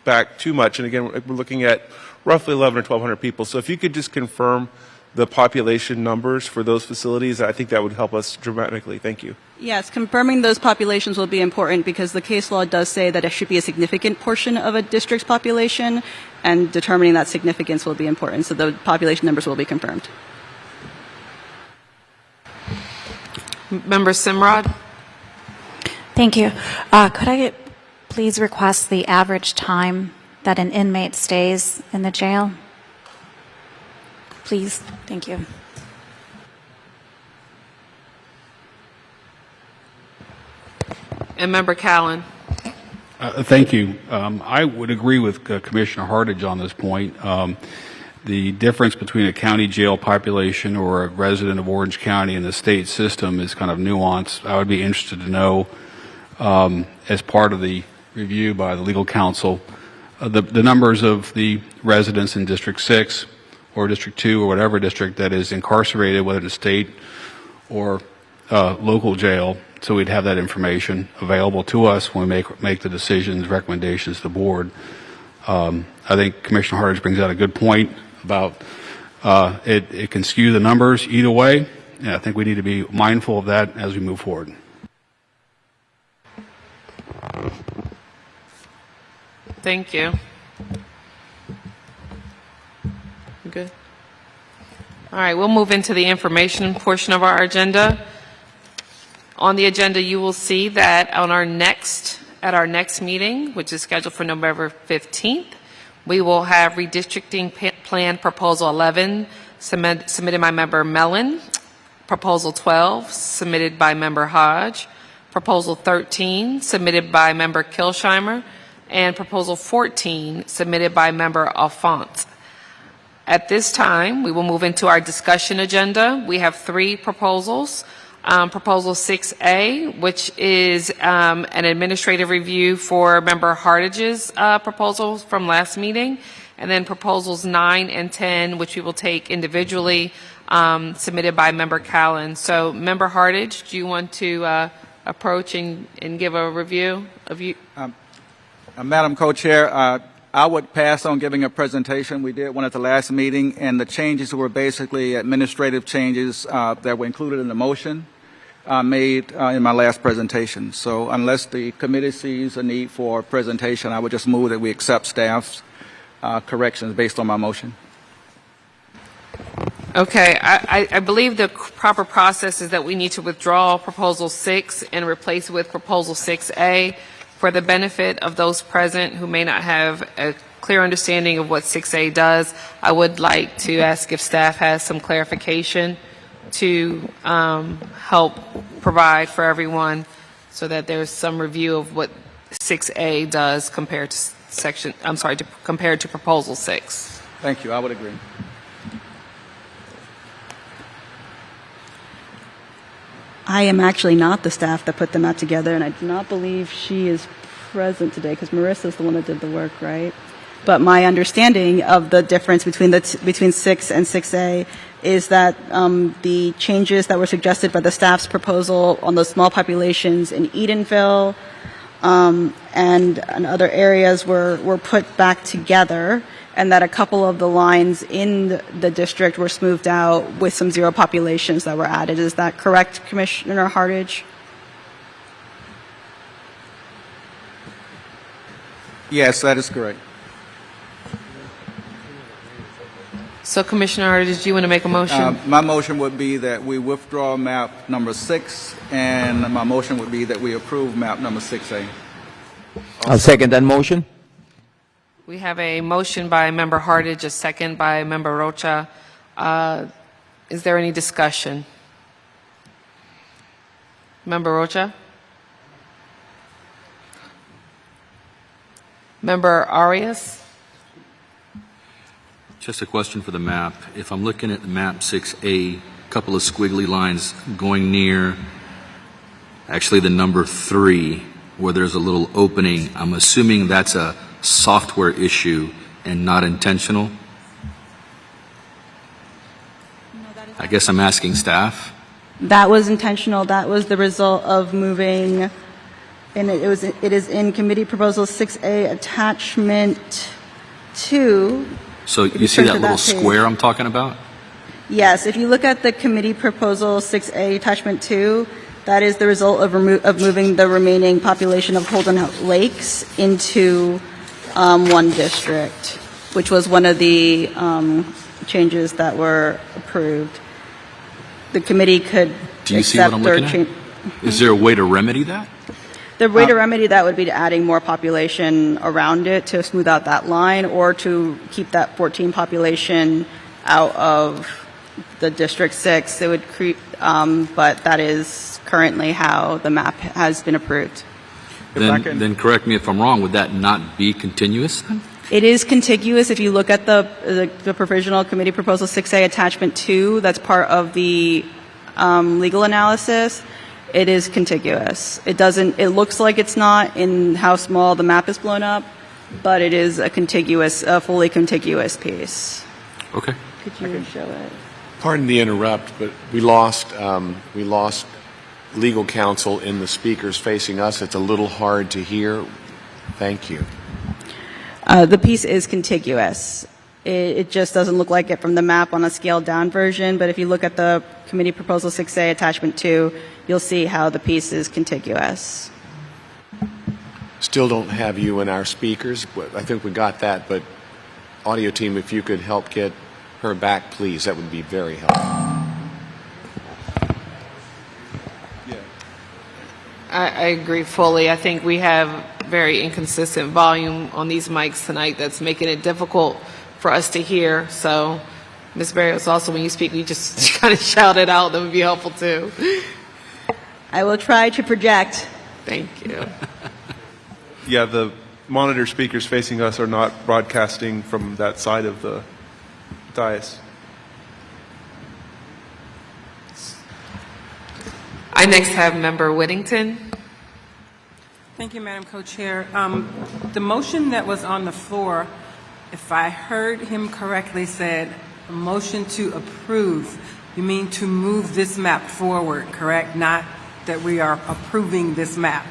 Speaker 15: back too much. And again, we're looking at roughly 1,100 or 1,200 people. So if you could just confirm the population numbers for those facilities, I think that would help us dramatically. Thank you.
Speaker 17: Yes, confirming those populations will be important because the case law does say that it should be a significant portion of a district's population, and determining that significance will be important. So the population numbers will be confirmed.
Speaker 1: Member Simrod.
Speaker 16: Thank you. Could I please request the average time that an inmate stays in the jail? Please. Thank you.
Speaker 1: And Member Callen.
Speaker 19: Thank you. I would agree with Commissioner Hartage on this point. The difference between a county jail population or a resident of Orange County and the state system is kind of nuanced. I would be interested to know, as part of the review by the legal counsel, the numbers of the residents in District 6 or District 2 or whatever district that is incarcerated, whether it's state or local jail, so we'd have that information available to us when we make the decisions, recommendations to the board. I think Commissioner Hartage brings out a good point about it can skew the numbers either way, and I think we need to be mindful of that as we move forward.
Speaker 1: Thank you. You good? All right, we'll move into the information portion of our agenda. On the agenda, you will see that at our next meeting, which is scheduled for November 15th, we will have Redistricting Plan Proposal 11 submitted by Member Mellon, Proposal 12 submitted by Member Hodge, Proposal 13 submitted by Member Kilsheimer, and Proposal 14, submitted by Member Alphonse. At this time, we will move into our discussion agenda. We have 3 proposals. Proposal 6A, which is an administrative review for Member Hartage's proposals from last meeting, and then Proposals 9 and 10, which we will take individually, submitted by Member Callan. So, Member Hartage, do you want to approach and give a review of you?
Speaker 9: Madam Co-Chair, I would pass on giving a presentation. We did one at the last meeting, and the changes were basically administrative changes that were included in the motion made in my last presentation. So unless the committee sees a need for a presentation, I would just move that we accept staff's corrections based on my motion.
Speaker 1: Okay, I believe the proper process is that we need to withdraw Proposal 6 and replace it with Proposal 6A. For the benefit of those present who may not have a clear understanding of what 6A does, I would like to ask if staff has some clarification to help provide for everyone so that there's some review of what 6A does compared to compared to Proposal 6.
Speaker 9: Thank you. I would agree.
Speaker 17: I am actually not the staff that put them out together, and I do not believe she is present today because Marissa's the one that did the work, right? But my understanding of the difference between between 6 and 6A is that the changes that were suggested by the staff's proposal on those small populations in Edenville and other areas were put back together, and that a couple of the lines in the district were smoothed out with some zero populations that were added. Is that correct, Commissioner Hartage?
Speaker 9: Yes, that is correct.
Speaker 1: So, Commissioner Hartage, do you want to make a motion?
Speaker 9: My motion would be that we withdraw map number 6, and my motion would be that we approve map number 6A.
Speaker 3: I'll second that motion.
Speaker 1: We have a motion by Member Hartage, a second by Member Rocha. Is there any discussion? Member Rocha? Member Arias?
Speaker 14: Just a question for the map. If I'm looking at map 6A, a couple of squiggly lines going near, actually the number 3, where there's a little opening, I'm assuming that's a software issue and not intentional? I guess I'm asking staff.
Speaker 17: That was intentional. That was the result of moving, and it is in Committee Proposal 6A Attachment 2.
Speaker 14: So you see that little square I'm talking about?
Speaker 17: Yes, if you look at the Committee Proposal 6A Attachment 2, that is the result of moving the remaining population of Holden Lakes into one district, which was one of the changes that were approved. The committee could
Speaker 14: Do you see what I'm looking at? Is there a way to remedy that?
Speaker 17: The way to remedy that would be adding more population around it to smooth out that line, or to keep that 14 population out of the District 6. It would create, but that is currently how the map has been approved.
Speaker 14: Then correct me if I'm wrong, would that not be continuous then?
Speaker 17: It is contiguous. If you look at the Provisional Committee Proposal 6A Attachment 2, that's part of the legal analysis. It is contiguous. It doesn't. It looks like it's not in how small the map is blown up, but it is a fully contiguous piece.
Speaker 14: Okay.
Speaker 17: Could you show it?
Speaker 20: Pardon the interrupt, but we lost legal counsel in the speakers facing us. It's a little hard to hear. Thank you.
Speaker 17: The piece is contiguous. It just doesn't look like it from the map on a scaled down version, but if you look at the Committee Proposal 6A Attachment 2, you'll see how the piece is contiguous.
Speaker 20: Still don't have you in our speakers. I think we got that, but audio team, if you could help get her back, please, that would be very helpful.
Speaker 1: I agree fully. I think we have very inconsistent volume on these mics tonight that's making it difficult for us to hear. So, Ms. Barrios, also when you speak, you just kind of shout it out. That would be helpful too.
Speaker 17: I will try to project.
Speaker 1: Thank you.
Speaker 15: Yeah, monitor speakers facing us are not broadcasting from that side of the dais.
Speaker 1: I next have Member Whittington.
Speaker 21: Thank you, Madam Co-Chair. The motion that was on the floor, if I heard him correctly, said a motion to approve. You mean to move this map forward, correct? Not that we are approving this map.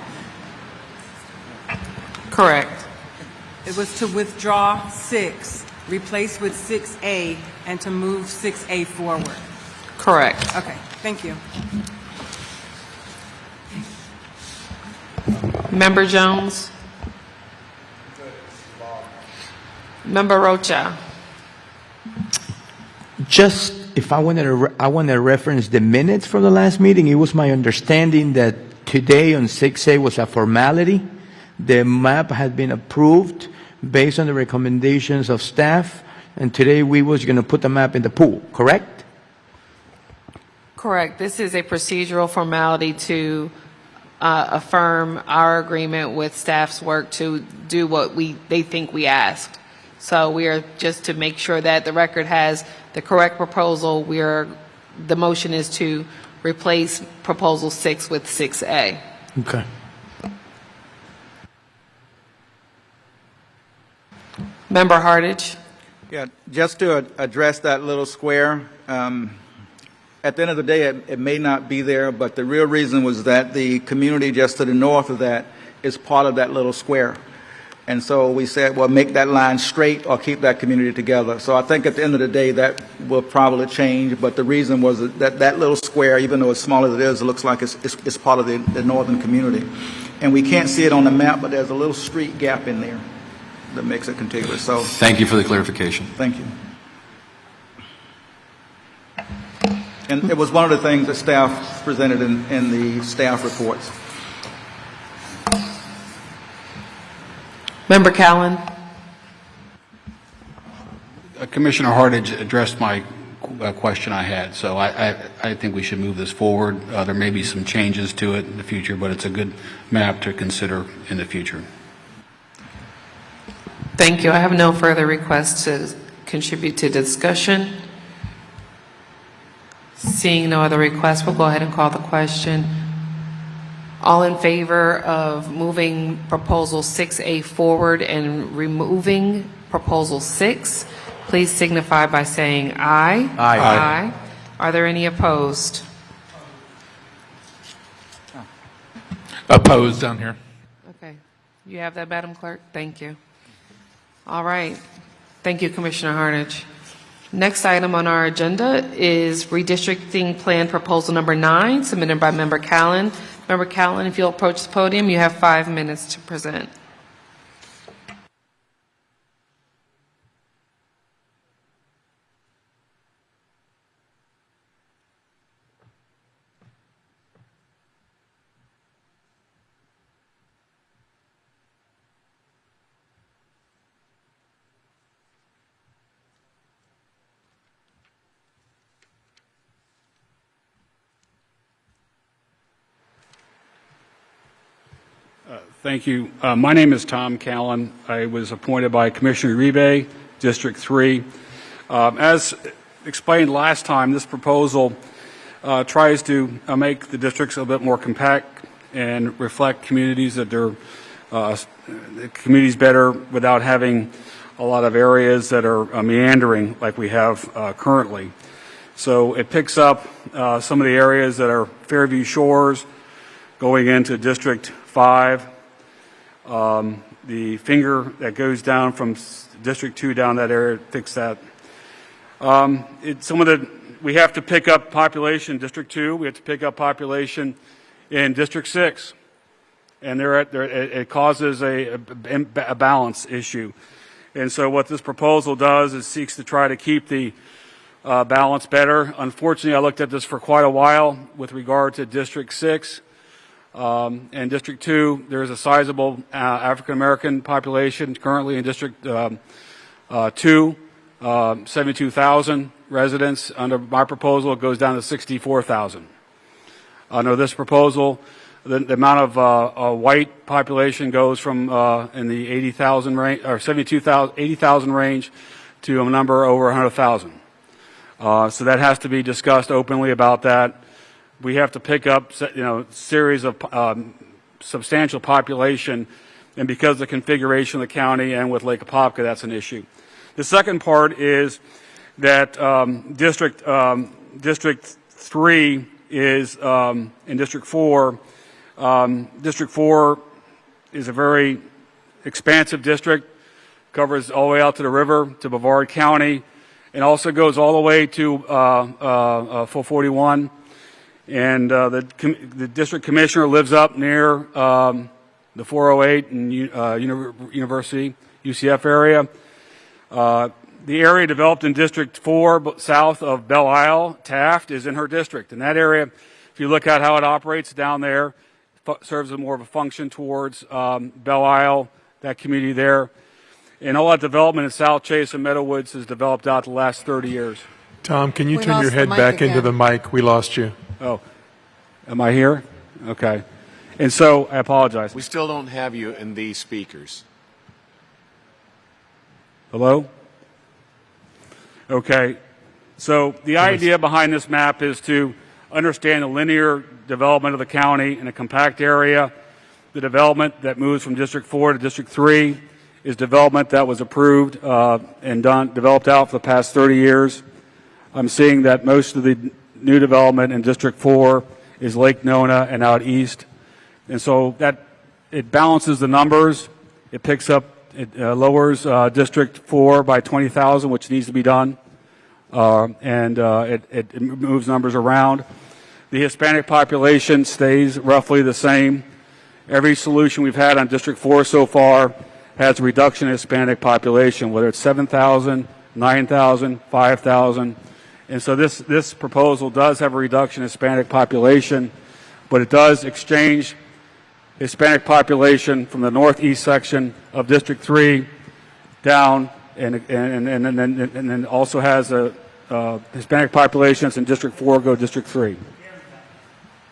Speaker 1: Correct.
Speaker 21: It was to withdraw 6, replace with 6A, and to move 6A forward.
Speaker 1: Correct.
Speaker 21: Okay, thank you.
Speaker 1: Member Jones. Member Rocha.
Speaker 3: Just, if I want to reference the minutes from the last meeting, it was my understanding that today on 6A was a formality. The map had been approved based on the recommendations of staff, and today we was going to put the map in the pool, correct?
Speaker 1: Correct. This is a procedural formality to affirm our agreement with staff's work to do what they think we asked. So we are just to make sure that the record has the correct proposal. The motion is to replace proposal 6 with 6A.
Speaker 3: Okay.
Speaker 1: Member Hartage.
Speaker 9: Yeah, just to address that little square, at the end of the day, it may not be there, but the real reason was that the community just to the north of that is part of that little square. And so we said, well, make that line straight or keep that community together. So I think at the end of the day, that will probably change, but the reason was that that little square, even though it's small as it is, it looks like it's part of the northern community. And we can't see it on the map, but there's a little street gap in there that makes it contiguous. So
Speaker 14: Thank you for the clarification.
Speaker 9: thank you. And it was one of the things that staff presented in the staff reports.
Speaker 1: Member Cowan.
Speaker 19: Commissioner Hartage addressed my question I had, so I think we should move this forward. There may be some changes to it in the future, but it's a good map to consider in the future.
Speaker 1: Thank you. I have no further requests to contribute to discussion. Seeing no other requests, we'll go ahead and call the question. All in favor of moving proposal 6A forward and removing proposal 6, please signify by saying aye.
Speaker 3: Aye.
Speaker 1: Aye. Are there any opposed?
Speaker 13: Opposed down here.
Speaker 1: Okay. You have that, Madam Clerk? Thank you. All right. Thank you, Commissioner Hartage. Next item on our agenda is redistricting plan proposal number 9, submitted by Member Callan. Member Callan, if you'll approach the podium, you have 5 minutes to present.
Speaker 19: Thank you. My name is Tom Callan. I was appointed by Commissioner Uribe, District 3. As explained last time, this proposal tries to make the districts a bit more compact and reflect communities that they're communities better without having a lot of areas that are meandering like we have currently. So it picks up some of the areas that are Fairview Shores going into District 5. The finger that goes down from District 2 down that area, fix that. We have to pick up population in District 2. We have to pick up population in District 6. And it causes a balance issue. And so what this proposal does is seeks to try to keep the balance better. Unfortunately, I looked at this for quite a while with regard to District 6. In District 2, there is a sizable African-American population. Currently in District 2, 72,000 residents. Under my proposal, it goes down to 64,000. Under this proposal,
Speaker 4: the amount of white population goes from in the 80,000 range or 80,000 range to a number over 100,000. So that has to be discussed openly about that. We have to pick up, series of substantial population, and because of the configuration of the county and with Lake Apopka, that's an issue. The second part is that District 3 is in District 4. District 4 is a very expansive district, covers all the way out to the river, to Brevard County, and also goes all the way to 441. And the district commissioner lives up near the 408 and University, UCF area. The area developed in District 4 south of Belle Isle, Taft, is in her district. And that area, if you look at how it operates down there, serves as more of a function towards Belle Isle, that community there. And all that development in South Chase and Meadowwoods has developed out the last 30 years.
Speaker 13: Tom, can you turn your head back into the mic? We lost you.
Speaker 4: Oh, am I here? Okay. And so, I apologize.
Speaker 20: We still don't have you in these speakers.
Speaker 4: Hello? Okay. So, the idea behind this map is to understand the linear development of the county in a compact area. The development that moves from District 4 to District 3 is development that was approved and developed out for the past 30 years. I'm seeing that most of the new development in District 4 is Lake Nona and out east. And so that it balances the numbers. It picks up, it lowers District 4 by 20,000, which needs to be done. It moves numbers around. The Hispanic population stays roughly the same. Every solution we've had on District 4 so far has a reduction in Hispanic population, whether it's 7,000, 9,000, 5,000. And so this proposal does have a reduction in Hispanic population, but it does exchange Hispanic population from the northeast section of District 3 down, and then also has a Hispanic population that's in District 4 go to District 3.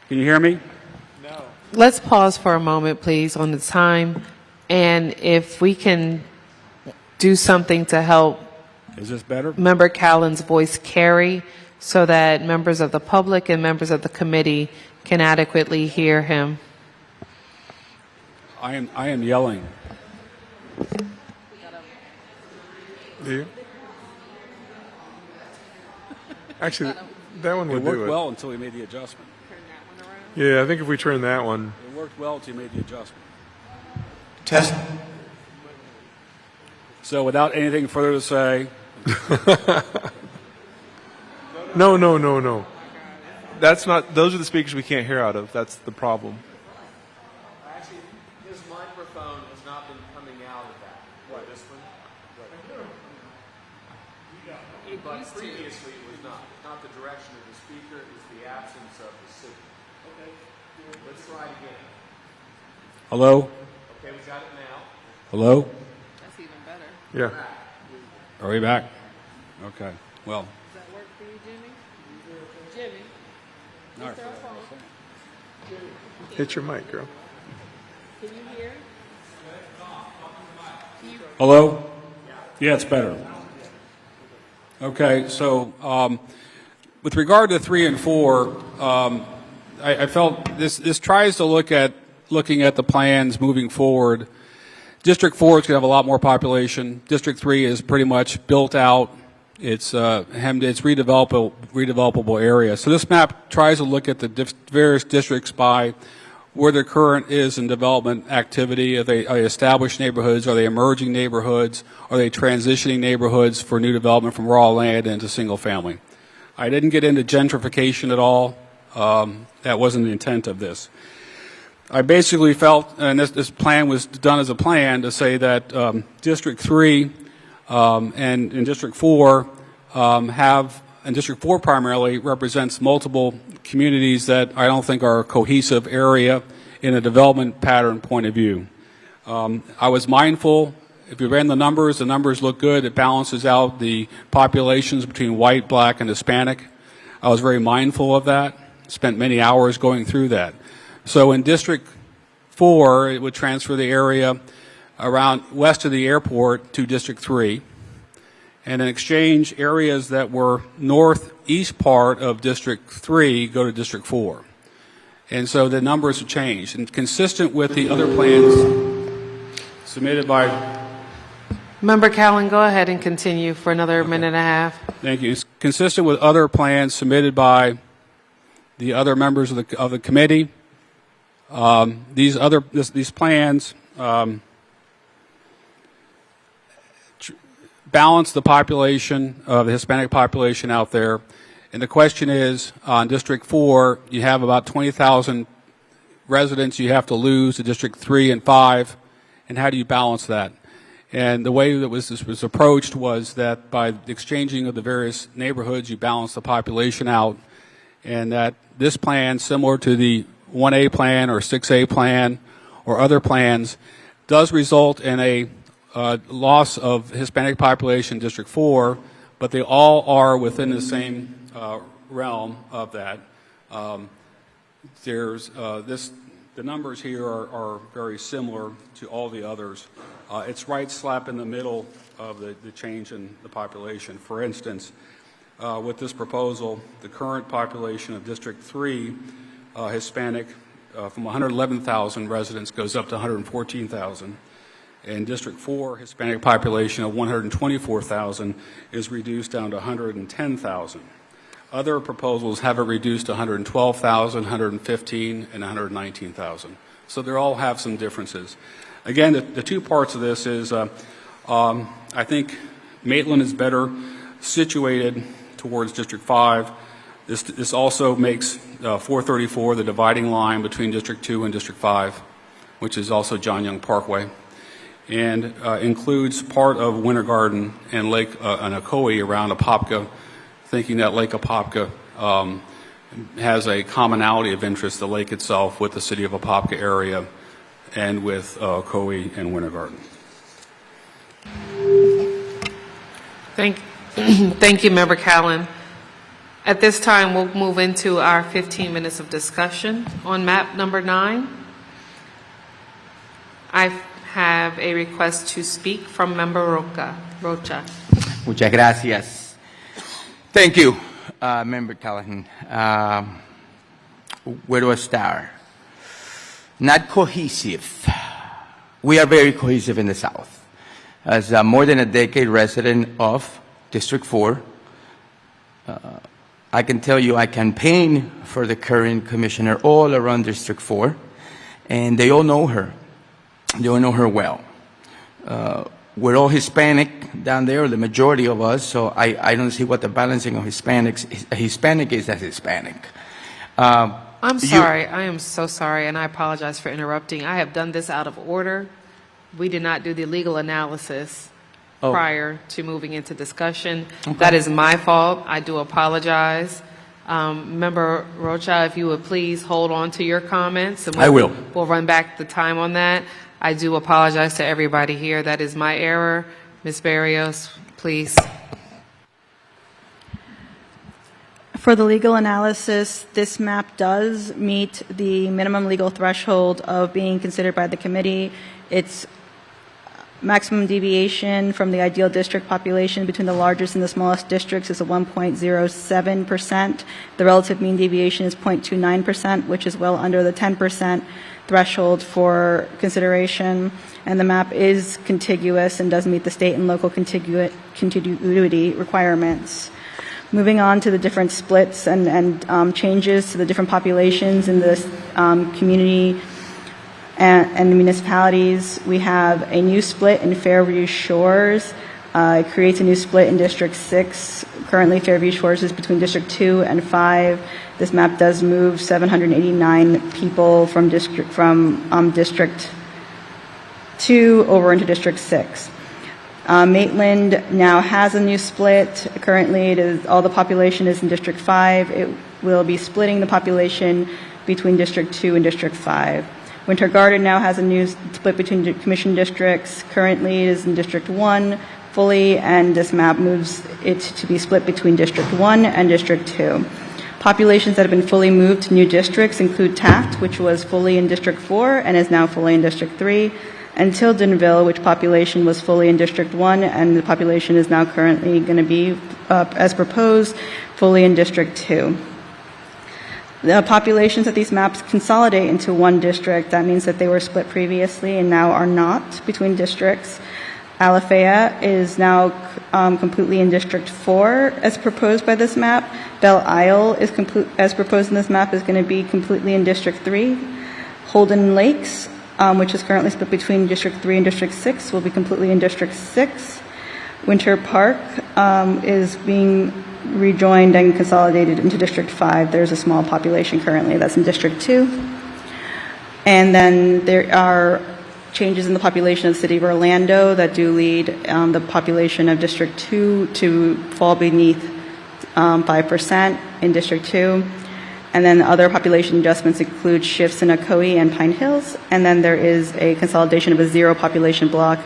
Speaker 4: Can you hear me?
Speaker 1: No. Let's pause for a moment, please, on the time, and if we can do something to help
Speaker 4: Is this better?
Speaker 1: Member Callan's voice carry so that members of the public and members of the committee can adequately hear him.
Speaker 4: I am yelling.
Speaker 13: Do you? Actually, that one would
Speaker 4: It worked
Speaker 13: do it.
Speaker 4: well until we made the adjustment.
Speaker 13: Yeah, I think if we turn that one.
Speaker 4: It worked well until you made the adjustment.
Speaker 13: Test.
Speaker 4: So without anything further to say.
Speaker 15: No. That's not. Those are the speakers we can't hear out of. That's the problem.
Speaker 20: Actually, his microphone has not been coming out of that. What, this one? But previously it was not. It's not the direction of the speaker, it's the absence of the signal. Okay. Let's try it again.
Speaker 4: Hello?
Speaker 20: Okay, we got it now.
Speaker 4: Hello?
Speaker 1: That's even better.
Speaker 13: Yeah.
Speaker 4: Are we back? Okay. Well.
Speaker 1: Does that work for you, Jimmy? Jimmy?
Speaker 4: All right.
Speaker 13: Hit your mic, girl.
Speaker 1: Can you hear?
Speaker 4: Hello? Yeah, it's better. Okay, so with regard to 3 and 4, I felt this tries to looking at the plans moving forward. District 4 is going to have a lot more population. District 3 is pretty much built out. It's redevelopable area. So this map tries to look at the various districts by where their current is in development activity. Are they established neighborhoods? Are they emerging neighborhoods? Are they transitioning neighborhoods for new development from raw land into single family? I didn't get into gentrification at all. That wasn't the intent of this. I basically felt, and this plan was done as a plan, to say that District 3 and District 4 and District 4 primarily represents multiple communities that I don't think are a cohesive area in a development pattern point of view. I was mindful, if you ran the numbers look good. It balances out the populations between white, black, and Hispanic. I was very mindful of that, spent many hours going through that. So in District 4, it would transfer the area around west of the airport to District 3, and in exchange, areas that were northeast part of District 3 go to District 4. And so the numbers have changed. And consistent with the other plans submitted by...
Speaker 1: Member Callen, go ahead and continue for another minute and a half.
Speaker 4: Thank you. It's consistent with other plans submitted by the other members of the committee. These plans balance the population, the Hispanic population out there. And the question is, on District 4, you have about 20,000 residents you have to lose to District 3 and 5, and how do you balance that? And the way that this was approached was that by exchanging of the various neighborhoods, you balance the population out, and that this plan, similar to the 1A plan or 6A plan or other plans, does result in a loss of Hispanic population in District 4, but they all are within the same realm of that. The numbers here are very similar to all the others. It's right slap in the middle of the change in the population. For instance, with this proposal, the current population of District 3, Hispanic, from 111,000 residents goes up to 114,000. In District 4, Hispanic population of 124,000 is reduced down to 110,000. Other proposals have it reduced to 112,000, 115, and 119,000. So they all have some differences. Again, the two parts of this is I think Maitland is better situated towards District 5. This also makes 434 the dividing line between District 2 and District 5, which is also John Young Parkway, and includes part of Winter Garden and Lake Ocoee around Apopka, thinking that Lake Apopka has a commonality of interest, the lake itself, with the city of Apopka area and with Ocoee and Winter Garden.
Speaker 1: Thank you, Member Callen. At this time, we'll move into our 15 minutes of discussion on map number 9. I have a request to speak from Member Rocha.
Speaker 3: Muchas gracias. Thank you, Member Callahan. Where do I start? Not cohesive. We are very cohesive in the South. As more than a decade resident of District 4, I can tell you I campaign for the current commissioner all around District 4, and they all know her. They all know her well. We're all Hispanic down there, the majority of us, so I don't see what the balancing of Hispanics, Hispanic is as Hispanic.
Speaker 1: I'm sorry. I am so sorry, and I apologize for interrupting. I have done this out of order. We did not do the legal analysis prior to moving into discussion. Okay. That is my fault. I do apologize. Member Rocha, if you would please hold on to your comments. And
Speaker 3: I will.
Speaker 1: We'll run back the time on that. I do apologize to everybody here. That is my error. Ms. Barrios, please.
Speaker 17: For the legal analysis, this map does meet the minimum legal threshold of being considered by the committee. Its maximum deviation from the ideal district population between the largest and the smallest districts is a 1.07%. The relative mean deviation is 0.29%, which is well under the 10% threshold for consideration. And the map is contiguous and does meet the state and local contiguity requirements. Moving on to the different splits and changes to the different populations in this community and the municipalities, we have a new split in Fairview Shores. It creates a new split in District 6. Currently, Fairview Shores is between District 2 and 5. This map does move 789 people from District 2 over into District 6. Maitland now has a new split. Currently, all the population is in District 5. It will be splitting the population between District 2 and District 5. Winter Garden now has a new split between commission districts. Currently, it is in District 1 fully, and this map moves it to be split between District 1 and District 2. Populations that have been fully moved to new districts include Taft, which was fully in District 4 and is now fully in District 3, and Tildenville, which population was fully in District 1, and the population is now currently going to be, as proposed, fully in District 2. The populations of these maps consolidate into one district. That means that they were split previously and now are not between districts. Alafaya is now completely in District 4 as proposed by this map. Belle Isle is as proposed in this map is going to be completely in District 3. Holden Lakes, which is currently split between District 3 and District 6, will be completely in District 6. Winter Park is being rejoined and consolidated into District 5. There's a small population currently that's in District 2. And then there are changes in the population of the city of Orlando that do lead the population of District 2 to fall beneath 5% in District 2. And then other population adjustments include shifts in Ocoee and Pine Hills. And then there is a consolidation of a 0 population block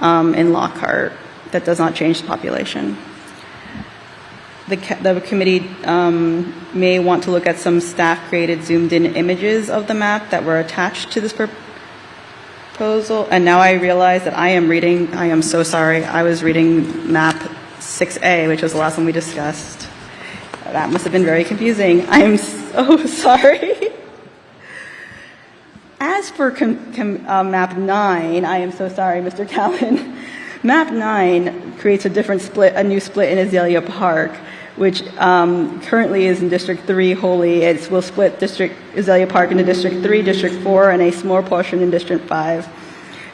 Speaker 17: in Lockhart that does not change the population. The committee may want to look at some staff-created zoomed-in images of the map that were attached to this proposal. And now I realize that I am so sorry, I was reading map 6A, which was the last one we discussed. That must have been very confusing. I am so sorry. As for map 9, I am so sorry, Mr. Callan. Map 9 creates a new split in Azalea Park, which currently is in District 3 wholly. It will split Azalea Park into District 3, District 4, and a small portion in District 5.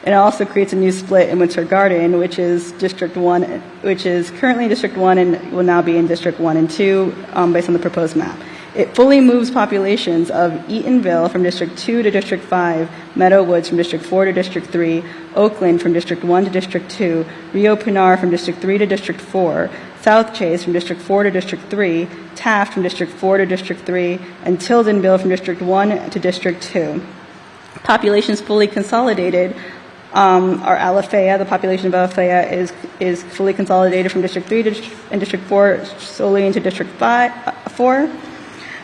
Speaker 17: And it also creates a new split in Winter Garden, which is District 1, which is currently in District 1 and will now be in District 1 and 2 based on the proposed map. It fully moves populations of Eatonville from District 2 to District 5, Meadow Woods from District 4 to District 3, Oakland from District 1 to District 2, Rio Pinar from District 3 to District 4, South Chase from District 4 to District 3, Taft from District 4 to District 3, and Tildenville from District 1 to District 2. Populations fully consolidated are Alafaya. The population of Alafaya is fully consolidated from District 3 and District 4 solely into District 4.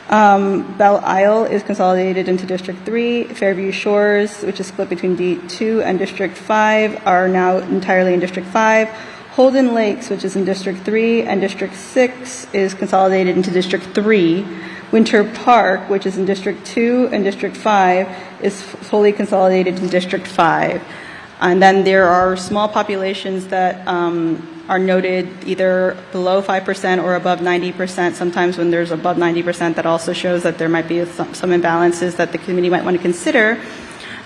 Speaker 17: Belle Isle is consolidated into District 3. Fairview Shores, which is split between D2 and District 5, are now entirely in District 5. Holden Lakes, which is in District 3, and District 6 is consolidated into District 3. Winter Park, which is in District 2 and District 5, is fully consolidated in District 5. And then there are small populations that are noted either below 5% or above 90%. Sometimes when there's above 90%, that also shows that there might be some imbalances that the committee might want to consider.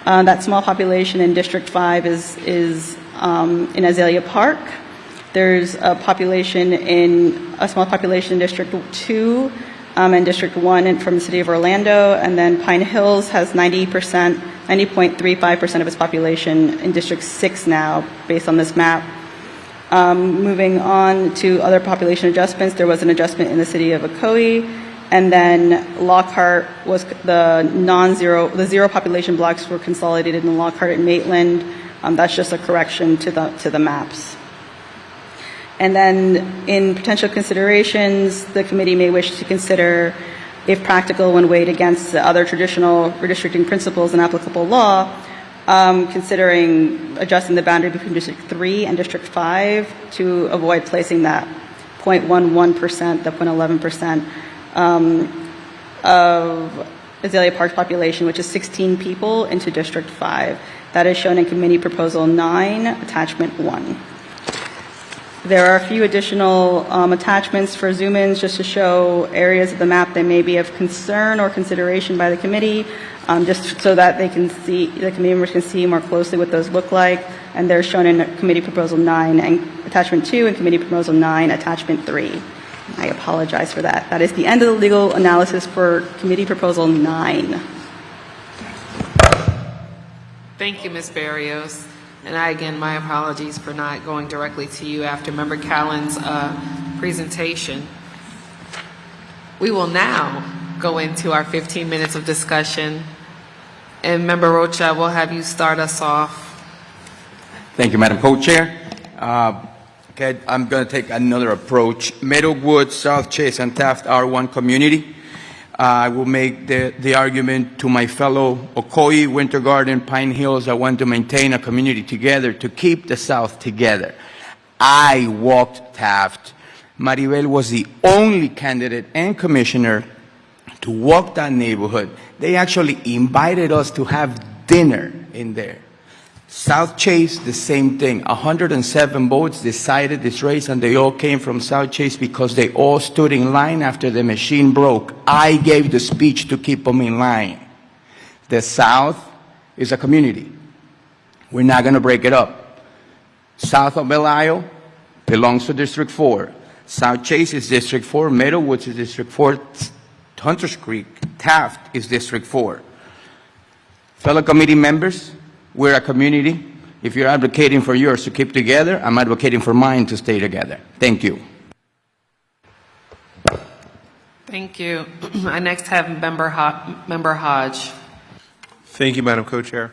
Speaker 17: That small population in District 5 is in Azalea Park. There's a small population in District 2 and District 1 from the city of Orlando, and then Pine Hills has 90.35% of its population in District 6 now, based on this map. Moving on to other population adjustments, there was an adjustment in the city of Ocoee, and then Lockhart was the 0 population blocks were consolidated in Lockhart and Maitland. That's just a correction to the maps. And then in potential considerations, the committee may wish to consider, if practical when weighed against the other traditional redistricting principles and applicable law, considering adjusting the boundary between District 3 and District 5 to avoid placing that 0.11%, the 0.11% of Azalea Park's population, which is 16 people, into District 5. That is shown in Committee Proposal 9, Attachment 1. There are a few additional attachments for zoom-ins just to show areas of the map that may be of concern or consideration by the committee, just so that the committee members can see more closely what those look like. And they're shown in Committee Proposal 9 and Attachment 2 and Committee Proposal 9, Attachment 3. I apologize for that. That is the end of the legal analysis for Committee Proposal 9.
Speaker 1: Thank you, Ms. Barrios. And my apologies for not going directly to you after Member Callan's presentation. We will now go into our 15 minutes of discussion. And Member Rocha, we'll have you start us off.
Speaker 5: Thank you, Madam Co-Chair. Okay, I'm going to take another approach. Meadow Woods, South Chase, and Taft are one community.
Speaker 3: I will make the argument to my fellow Ocoee, Winter Garden, Pine Hills. I want to maintain a community together, to keep the South together. I walked Taft. Maribel was the only candidate and commissioner to walk that neighborhood. They actually invited us to have dinner in there. South Chase, the same thing. 107 votes decided this race, and they all came from South Chase because they all stood in line after the machine broke. I gave the speech to keep them in line. The South is a community. We're not going to break it up. South of Belle Isle belongs to District 4. South Chase is District 4. Meadowwoods is District 4. Hunters Creek, Taft is District 4. Fellow committee members, we're a community. If you're advocating for yours to keep together, I'm advocating for mine to stay together. Thank you.
Speaker 1: Thank you. I next have Member Hodge.
Speaker 15: Thank you, Madam Co-Chair.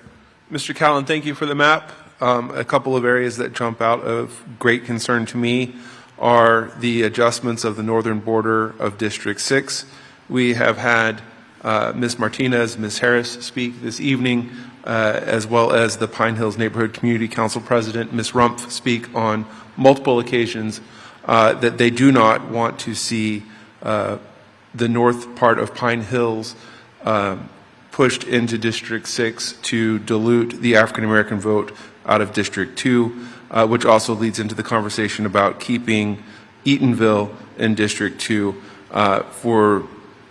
Speaker 15: Mr. Callan, thank you for the map. A couple of areas that jump out of great concern to me are the adjustments of the northern border of District 6. We have had Ms. Martinez, Ms. Harris speak this evening, as well as the Pine Hills Neighborhood Community Council President, Ms. Rumpf, speak on multiple occasions that they do not want to see the north part of Pine Hills pushed into District 6 to dilute the African American vote out of District 2, which also leads into the conversation about keeping Eatonville in District 2 for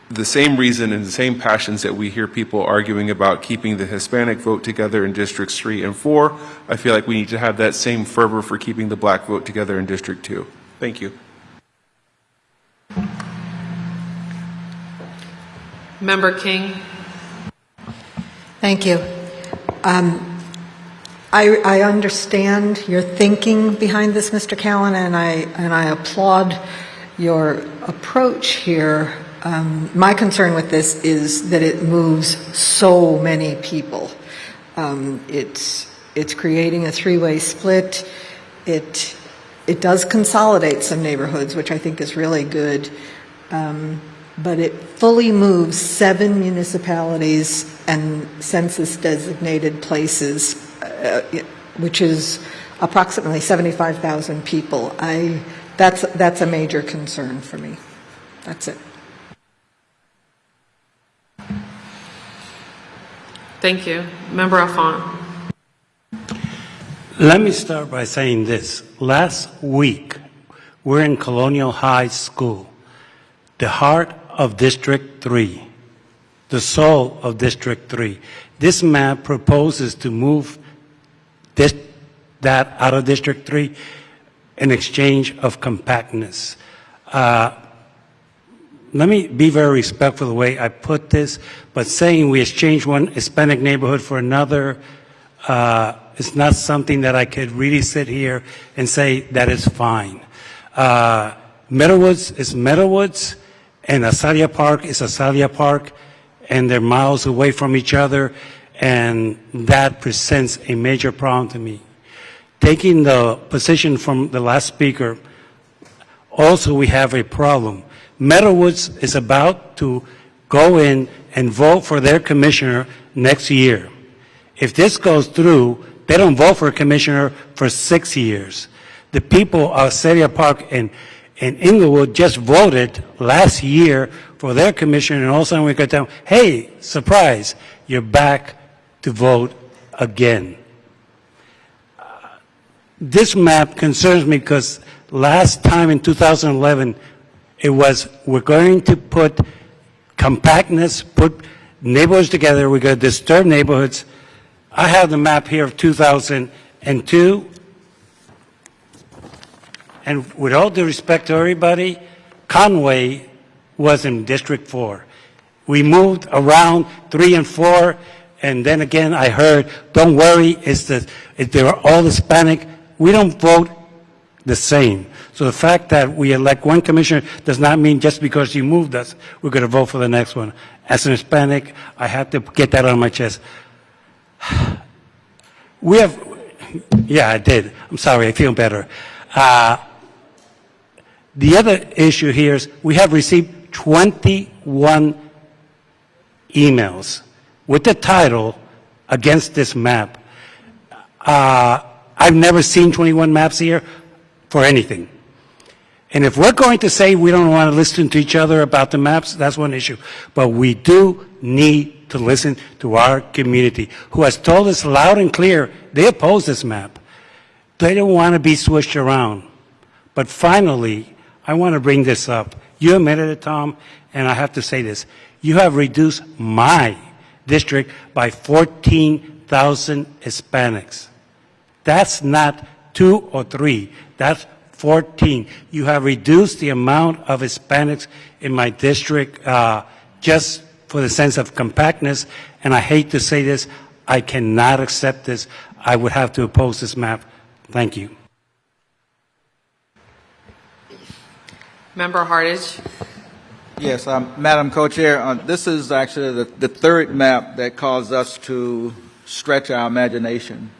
Speaker 15: the same reason and the same passions that we hear people arguing about keeping the Hispanic vote together in Districts 3 and 4. I feel like we need to have that same fervor for keeping the black vote together in District 2. Thank you.
Speaker 1: Member King.
Speaker 6: Thank you. I understand your thinking behind this, Mr. Callan, and I applaud your approach here. My concern with this is that it moves so many people. It's creating a three-way split. It does consolidate some neighborhoods, which I think is really good. But it fully moves 7 municipalities and census-designated places, which is approximately 75,000 people. That's a major concern for me. That's it.
Speaker 1: Thank you. Member Alfon.
Speaker 18: Let me start by saying this. Last week, we're in Colonial High School, the heart of District 3, the soul of District 3. This map proposes to move that out of District 3 in exchange of compactness. Let me be very respectful of the way I put this, but saying we exchange one Hispanic neighborhood for another is not something that I could really sit here and say that is fine. Meadowwoods is Meadowwoods, and Azalia Park is Azalia Park, and they're miles away from each other, and that presents a major problem to me. Taking the position from the last speaker, also we have a problem. Meadowwoods is about to go in and vote for their commissioner next year. If this goes through, they don't vote for a commissioner for 6 years. The people of Azalia Park and Inglewood just voted last year for their commissioner, and all of a sudden we got down, hey, surprise, you're back to vote again. This map concerns me because last time in 2011, it was, we're going to put compactness, put neighborhoods together, we're going to disturb neighborhoods. I have the map here of 2002, and with all due respect to everybody, Conway was in District 4. We moved around 3 and 4, and then again I heard, don't worry, if they're all Hispanic, we don't vote the same. So the fact that we elect one commissioner does not mean just because you moved us, we're going to vote for the next one. As an Hispanic, I have to get that on my chest. We have, yeah, I did. I'm sorry, I feel better. The other issue here is we have received 21 emails with the title against this map. I've never seen 21 maps here for anything. And if we're going to say we don't want to listen to each other about the maps, that's one issue. But we do need to listen to our community, who has told us loud and clear they oppose this map. They don't want to be switched around. But finally, I want to bring this up. You admitted it, Tom, and I have to say this. You have reduced my district by 14,000 Hispanics. That's not 2 or 3. That's 14. You have reduced the amount of Hispanics in my district just for the sense of compactness. And I hate to say this, I cannot accept this. I would have to oppose this map. Thank you.
Speaker 1: Member Hartage.
Speaker 9: Yes, Madam Co-Chair, this is actually the third map that caused us to stretch our imagination.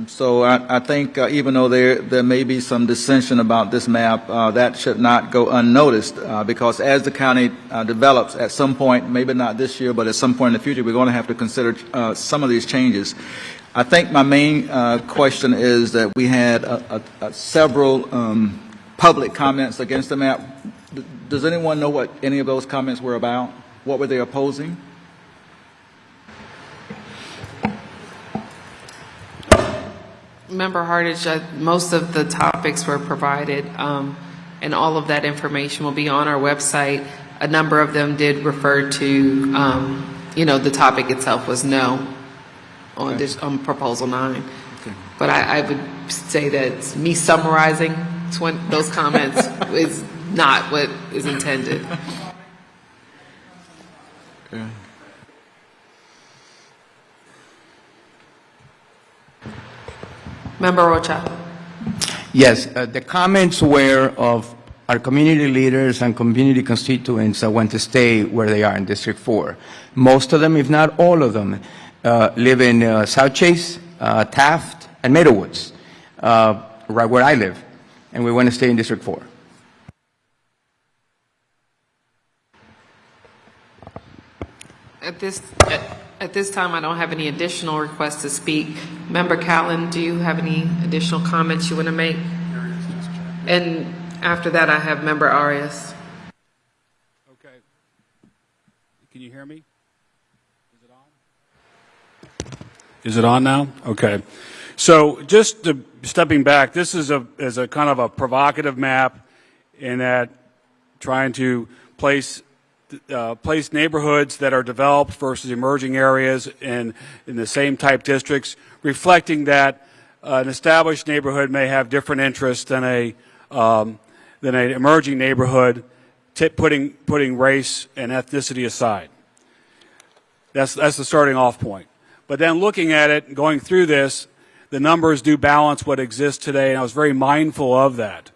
Speaker 9: So I think even though there may be some dissension about this map, that should not go unnoticed because as the county develops at some point, maybe not this year, but at some point in the future, we're going to have to consider some of these changes. I think my main question is that we had several public comments against the map. Does anyone know what any of those comments were about? What were they opposing?
Speaker 1: Member Hartage, most of the topics were provided, and all of that information will be on our website. A number of them did refer to, the topic itself was no on this on Proposal 9.
Speaker 9: Okay.
Speaker 1: But I would say that me summarizing those comments is not what is intended.
Speaker 9: Okay.
Speaker 1: Member Rocha.
Speaker 3: Yes, the comments were of our community leaders and community constituents that want to stay where they are in District 4. Most of them, if not all of them, live in South Chase, Taft, and Meadow Woods, right where I live, and we want to stay in District 4.
Speaker 1: At this time, I don't have any additional requests to speak. Member Callan, do you have any additional comments you want to make? And after that, I have Member Arias.
Speaker 4: Okay. Can you hear me? Is it on? Is it on now? Okay. So just stepping back, this is a kind of a provocative map in that trying to place neighborhoods that are developed versus emerging areas in the same type districts, reflecting that an established neighborhood may have different interests than an emerging neighborhood, putting race and ethnicity aside. That's the starting off point. But then looking at it and going through this, the numbers do balance what exists today, and I was very mindful of that.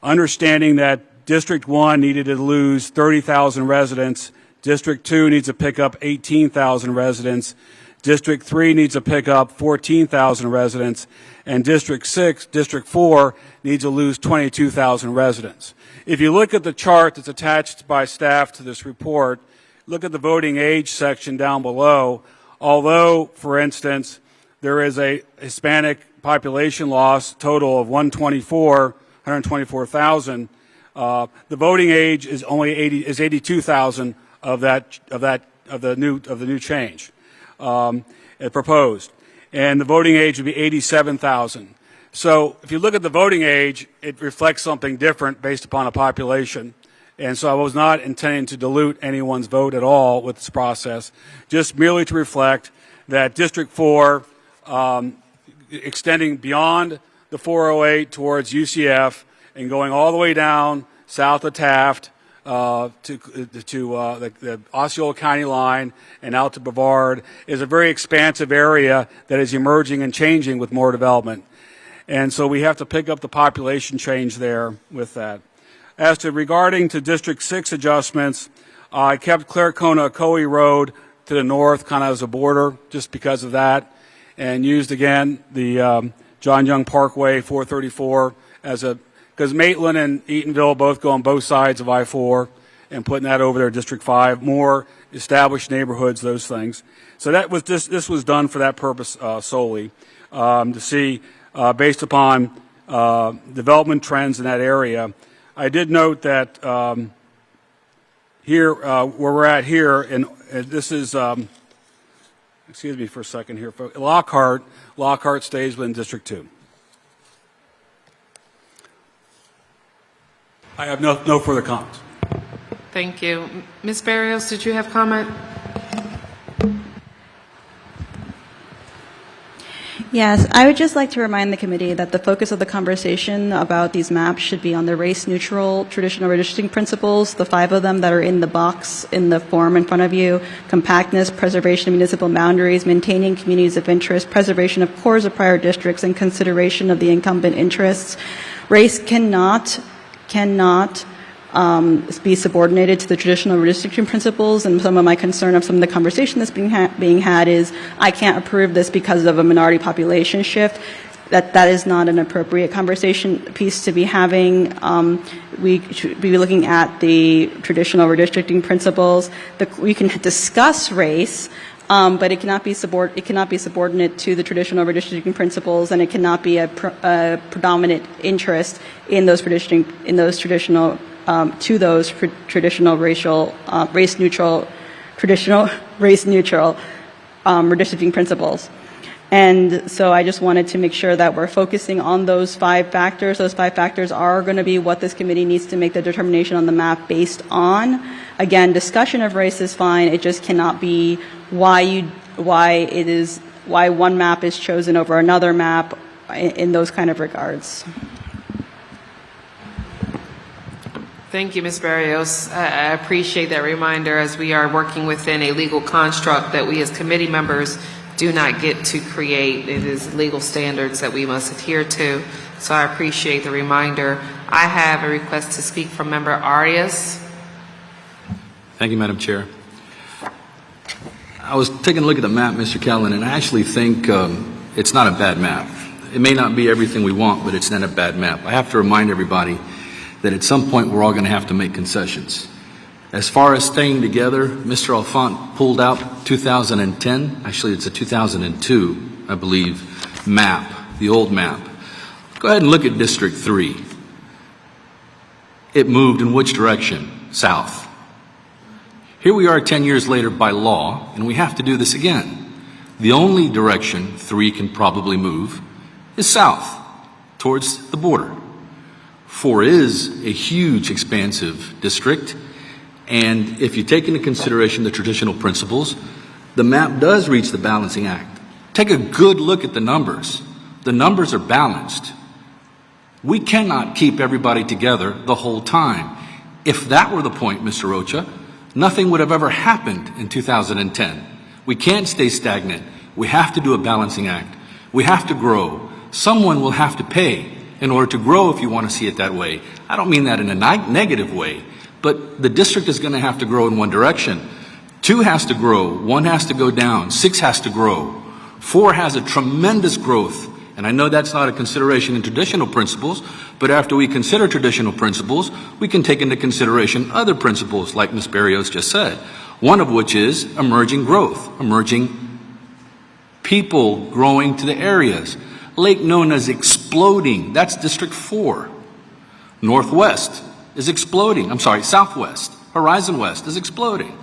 Speaker 4: Understanding that District 1 needed to lose 30,000 residents. District 2 needs to pick up 18,000 residents. District 3 needs to pick up 14,000 residents. And District 4 needs to lose 22,000 residents. If you look at the chart that's attached by staff to this report, look at the voting age section down below. Although, for instance, there is a Hispanic population loss total of 124,000, the voting age is only 82,000 of the new change proposed, and the voting age would be 87,000. So if you look at the voting age, it reflects something different based upon a population. And so I was not intending to dilute anyone's vote at all with this process, just merely to reflect that District 4, extending beyond the 408 towards UCF, and going all the way down south of Taft to the Osceola County line and out to Brevard is a very expansive area that is emerging and changing with more development. And so we have to pick up the population change there with that. As to regarding to District 6 adjustments, I kept Claricona-Ocoee Road to the north kind of as a border just because of that, and used again the John Young Parkway 434 as a because Maitland and Eatonville both go on both sides of I-4, and putting that over there, District 5, more established neighborhoods, those things. So that was this was done for that purpose solely, to see, based upon development trends in that area. I did note that here, where we're at here, and this is, excuse me for a second here, Lockhart stays within District 2. I have no further comments.
Speaker 1: Thank you. Ms. Barrios, did you have comment?
Speaker 17: Yes, I would just like to remind the committee that the focus of the conversation about these maps should be on the race-neutral traditional redistricting principles, the 5 of them that are in the box in the form in front of you: compactness, preservation of municipal boundaries, maintaining communities of interest, preservation of cores of prior districts, and consideration of the incumbent interests. Race cannot be subordinated to the traditional redistricting principles, and some of my concern of some of the conversation that's being had is I can't approve this because of a minority population shift. That is not an appropriate conversation piece to be having. We should be looking at the traditional redistricting principles. We can discuss race, but it cannot be subordinate to the traditional redistricting principles, and it cannot be a predominant interest in those traditional race-neutral redistricting principles. And so I just wanted to make sure that we're focusing on those 5 factors. Those 5 factors are going to be what this committee needs to make the determination on the map based on. Again, discussion of race is fine. It just cannot be why one map is chosen over another map in those kind of regards.
Speaker 1: Thank you, Ms. Barrios. I appreciate that reminder, as we are working within a legal construct that we as committee members do not get to create. It is legal standards that we must adhere to. So I appreciate the reminder. I have a request to speak from Member Arias.
Speaker 14: Thank you, Madam Chair. I was taking a look at the map, Mr. Callen, and I actually think it's not a bad map. It may not be everything we want, but it's not a bad map. I have to remind everybody that at some point we're all going to have to make concessions. As far as staying together, Mr. Alfant pulled out 2010, actually it's a 2002, I believe, map, the old map. Go ahead and look at District 3. It moved in which direction? South. Here we are 10 years later by law, and we have to do this again. The only direction 3 can probably move is south, towards the border. 4 is a huge, expansive district, and if you take into consideration the traditional principles, the map does reach the balancing act. Take a good look at the numbers. The numbers are balanced. We cannot keep everybody together the whole time. If that were the point, Mr. Rocha, nothing would have ever happened in 2010. We can't stay stagnant. We have to do a balancing act. We have to grow. Someone will have to pay in order to grow, if you want to see it that way. I don't mean that in a negative way, but the district is going to have to grow in one direction. 2 has to grow, 1 has to go down, 6 has to grow. 4 has a tremendous growth, and I know that's not a consideration in traditional principles, but after we consider traditional principles, we can take into consideration other principles, like Ms. Barrios just said, one of which is emerging growth, emerging people growing to the areas. Lake Nona is exploding. That's District 4. Northwest is exploding. I'm sorry, Southwest. Horizon West is exploding.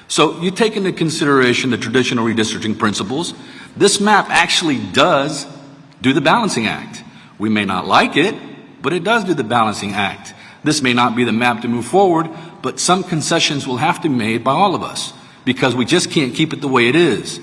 Speaker 14: So you take into consideration the traditional redistricting principles. This map actually does do the balancing act. We may not like it, but it does do the balancing act. This may not be the map to move forward, but some concessions will have to be made by all of us because we just can't keep it the way it is.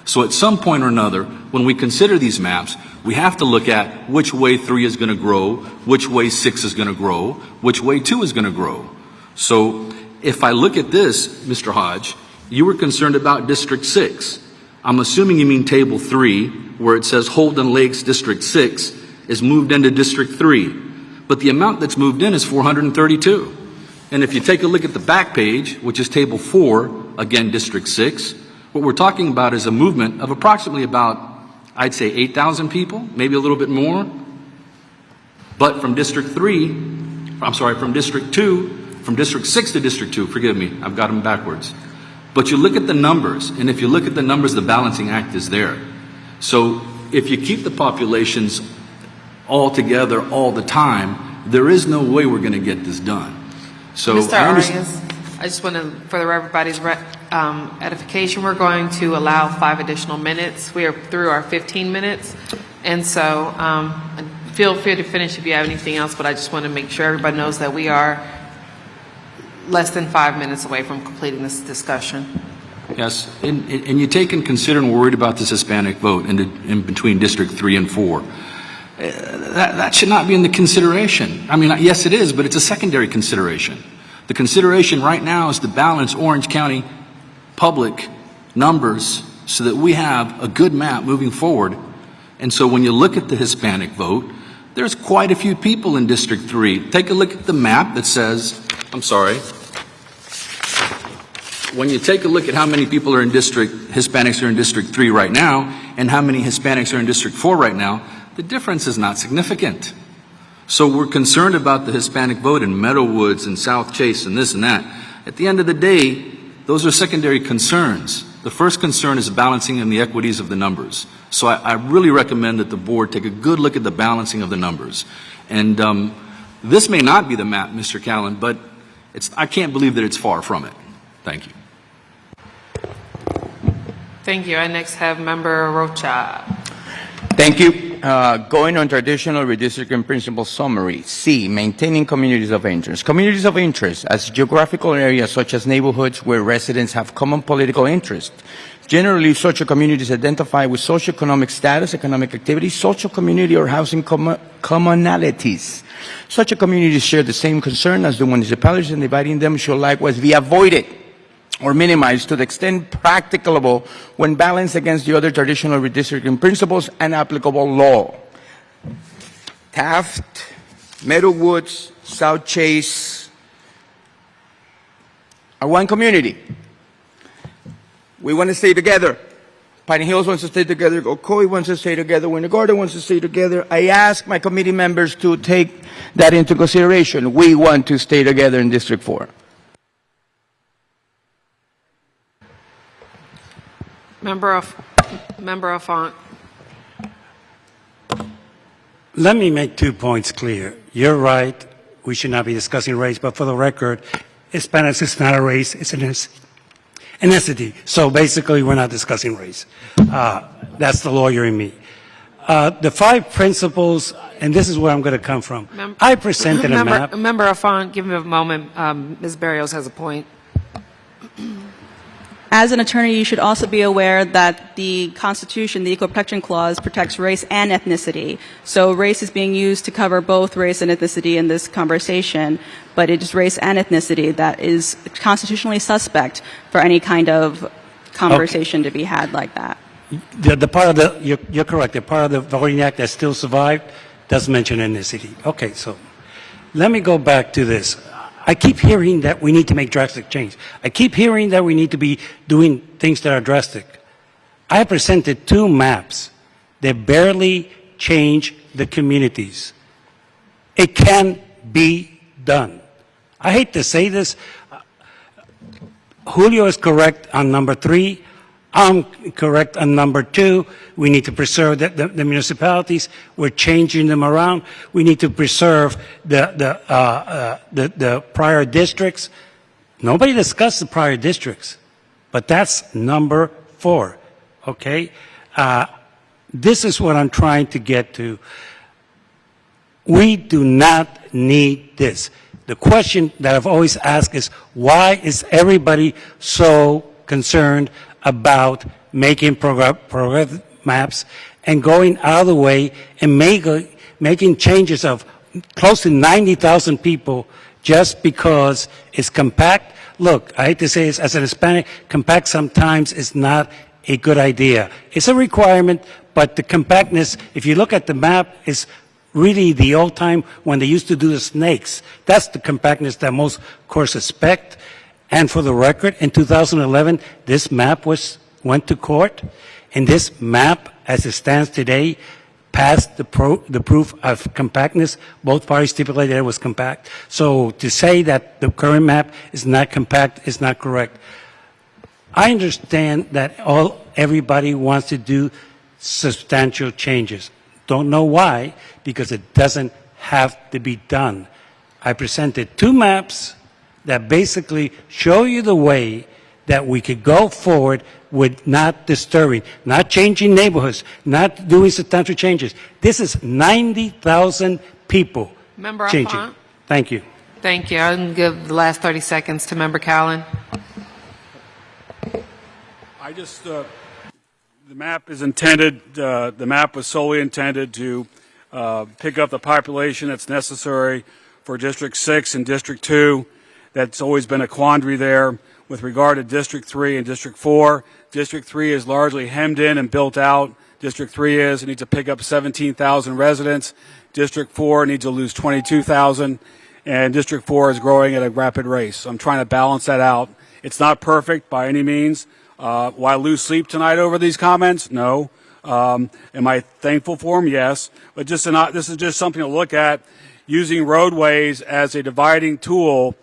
Speaker 14: So at some point or another, when we consider these maps, we have to look at which way 3 is going to grow, which way 6 is going to grow, which way 2 is going to grow. So if I look at this, Mr. Hodge, you were concerned about District 6. I'm assuming you mean Table 3, where it says Holden Lakes District 6 is moved into District 3. But the amount that's moved in is 432. And if you take a look at the back page, which is Table 4, again District 6, what we're talking about is a movement of approximately about, I'd say 8,000 people, maybe a little bit more. But from District 2 from District 6 to District 2, forgive me, I've got them backwards. But you look at the numbers, and if you look at the numbers, the balancing act is there. So if you keep the populations all together all the time, there is no way we're going to get this done. So
Speaker 1: Mr.
Speaker 14: I
Speaker 1: Arias,
Speaker 14: understand.
Speaker 1: I just want to, for everybody's edification, we're going to allow 5 additional minutes. We are through our 15 minutes. And so feel free to finish if you have anything else, but I just want to make sure everybody knows that we are less than 5 minutes away from completing this discussion.
Speaker 14: Yes, and you take in consider and worried about this Hispanic vote in between District 3 and 4. That should not be in the consideration. I mean, yes, it is, but it's a secondary consideration. The consideration right now is to balance Orange County public numbers so that we have a good map moving forward. And so when you look at the Hispanic vote, there's quite a few people in District 3. Take a look at the map that says, I'm sorry, when you take a look at how many people are in Hispanics are in District 3 right now, and how many Hispanics are in District 4 right now, the difference is not significant. So we're concerned about the Hispanic vote in Meadowwoods and South Chase and this and that. At the end of the day, those are secondary concerns. The first concern is balancing and the equities of the numbers. So I really recommend that the board take a good look at the balancing of the numbers. And this may not be the map, Mr. Callen, but I can't believe that it's far from it. Thank you.
Speaker 1: Thank you. I next have Member Rocha.
Speaker 3: Thank you. Going on traditional redistricting principle summary. C, maintaining communities of interest. Communities of interest as geographical areas such as neighborhoods where residents have common political interest. Generally, social communities identify with socioeconomic status, economic activity, social community, or housing commonalities. Such a communities share the same concern as the municipalities, and dividing them should likewise be avoided or minimized to the extent practicable when balanced against the other traditional redistricting principles and applicable law. Taft, Meadowwoods, South Chase are one community. We want to stay together. Pine Hills wants to stay together. Ocoee wants to stay together. Winter Garden wants to stay together. I ask my committee members to take that into consideration. We want to stay together in District 4.
Speaker 1: Member Font.
Speaker 18: Let me make 2 points clear. You're right. We should not be discussing race, but for the record, Hispanics is not a race, it's an ethnicity. So basically, we're not discussing race. That's the lawyer in me. The 5 principles, and this is where I'm going to come from. I presented a map.
Speaker 1: Member Font, give me a moment. Ms. Barrios has a point.
Speaker 17: As an attorney, you should also be aware that the Constitution, the Equal Protection Clause, protects race and ethnicity. So race is being used to cover both race and ethnicity in this conversation, but it is race and ethnicity that is constitutionally suspect for any kind of conversation to be had like that.
Speaker 18: The part of the, you're correct, the part of the Voting Act that still survived does mention ethnicity. Okay, so let me go back to this. I keep hearing that we need to make drastic change. I keep hearing that we need to be doing things that are drastic. I presented 2 maps that barely change the communities. It can be done. I hate to say this. Julio is correct on number 3. I'm correct on number 2. We need to preserve the municipalities. We're changing them around. We need to preserve the prior districts. Nobody discussed the prior districts, but that's number 4. Okay, this is what I'm trying to get to. We do not need this. The question that I've always asked is, why is everybody so concerned about making progressive maps and going out of the way and making changes of close to 90,000 people just because it's compact? Look, I hate to say this, as an Hispanic, compact sometimes is not a good idea. It's a requirement, but the compactness, if you look at the map, is really the old time when they used to do the snakes. That's the compactness that most courts expect. And for the record, in 2011, this map went to court, and this map, as it stands today, passed the proof of compactness. Both parties stipulated it was compact. So to say that the current map is not compact is not correct. I understand that everybody wants to do substantial changes. Don't know why, because it doesn't have to be done. I presented 2 maps that basically show you the way that we could go forward with not disturbing, not changing neighborhoods, not doing substantial changes. This is 90,000 people
Speaker 1: Member
Speaker 18: changing.
Speaker 1: Alfont.
Speaker 18: Thank you.
Speaker 1: Thank you. I'll give the last 30 seconds to Member Callen.
Speaker 4: The map is intended, the map was solely intended to pick up the population that's necessary for District 6 and District 2. That's always been a quandary there. With regard to District 3 and District 4, District 3 is largely hemmed in and built out. District 3 it needs to pick up 17,000 residents. District 4 needs to lose 22,000. And District 4 is growing at a rapid rate. So I'm trying to balance that out. It's not perfect by any means. Will I lose sleep tonight over these comments? No. Am I thankful for them? Yes. But this is just something to look at, using roadways as a dividing tool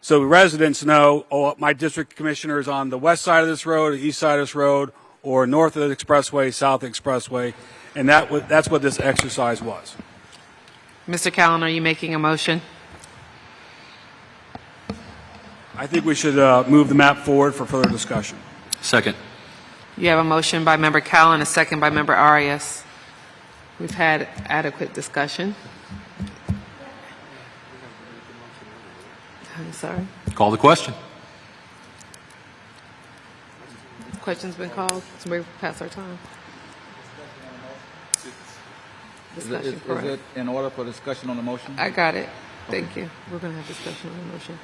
Speaker 4: so residents know, oh, my district commissioner is on the west side of this road, the east side of this road, or north of the expressway, south of the expressway. And that's what this exercise was.
Speaker 1: Mr. Callen, are you making a motion?
Speaker 4: I think we should move the map forward for further discussion.
Speaker 14: Second.
Speaker 1: You have a motion by Member Callen, a second by Member Arias. We've had adequate discussion. I'm sorry.
Speaker 14: Call the question.
Speaker 1: Question's been called. We're past our time. Discussion, correct.
Speaker 9: Is it in order for discussion on the motion?
Speaker 1: I got it. Thank you. We're going to have discussion on the motion.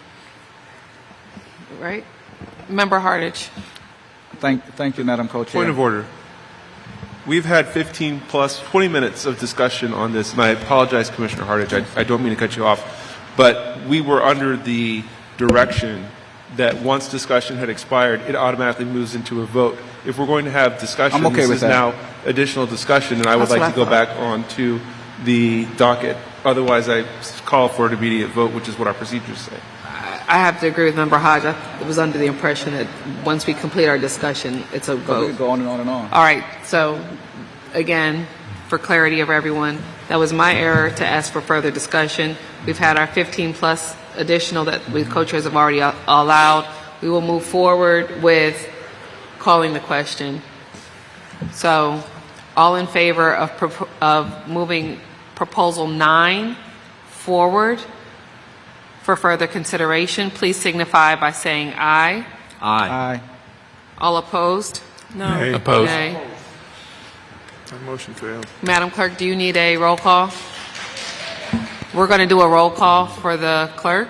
Speaker 1: Right? Member Hartage.
Speaker 9: Thank you, Madam Co-Chair.
Speaker 15: Point of order. We've had 15 plus 20 minutes of discussion on this, and I apologize, Commissioner Hartage. I don't mean to cut you off. But we were under the direction that once discussion had expired, it automatically moves into a vote. If we're going to have discussion,
Speaker 9: I'm okay
Speaker 15: this
Speaker 9: with
Speaker 15: is
Speaker 9: that.
Speaker 15: now additional discussion, and I would like to go back on to the docket. Otherwise, I call for an immediate vote, which is what our procedures say.
Speaker 1: I have to agree with Member Hodge. I was under the impression that once we complete our discussion, it's a vote.
Speaker 9: We could go on and on and on.
Speaker 1: All right. So, again, for clarity of everyone, that was my error to ask for further discussion. We've had our 15-plus additional that we co-chairs have already allowed. We will move forward with calling the question. So, all in favor of moving Proposal 9 forward for further consideration, please signify by saying aye.
Speaker 14: Aye.
Speaker 1: All opposed?
Speaker 21: No.
Speaker 13: Nay.
Speaker 14: Opposed.
Speaker 1: Nay.
Speaker 13: My motion failed.
Speaker 1: Madam Clerk, do you need a roll call? We're going to do a roll call for the clerk.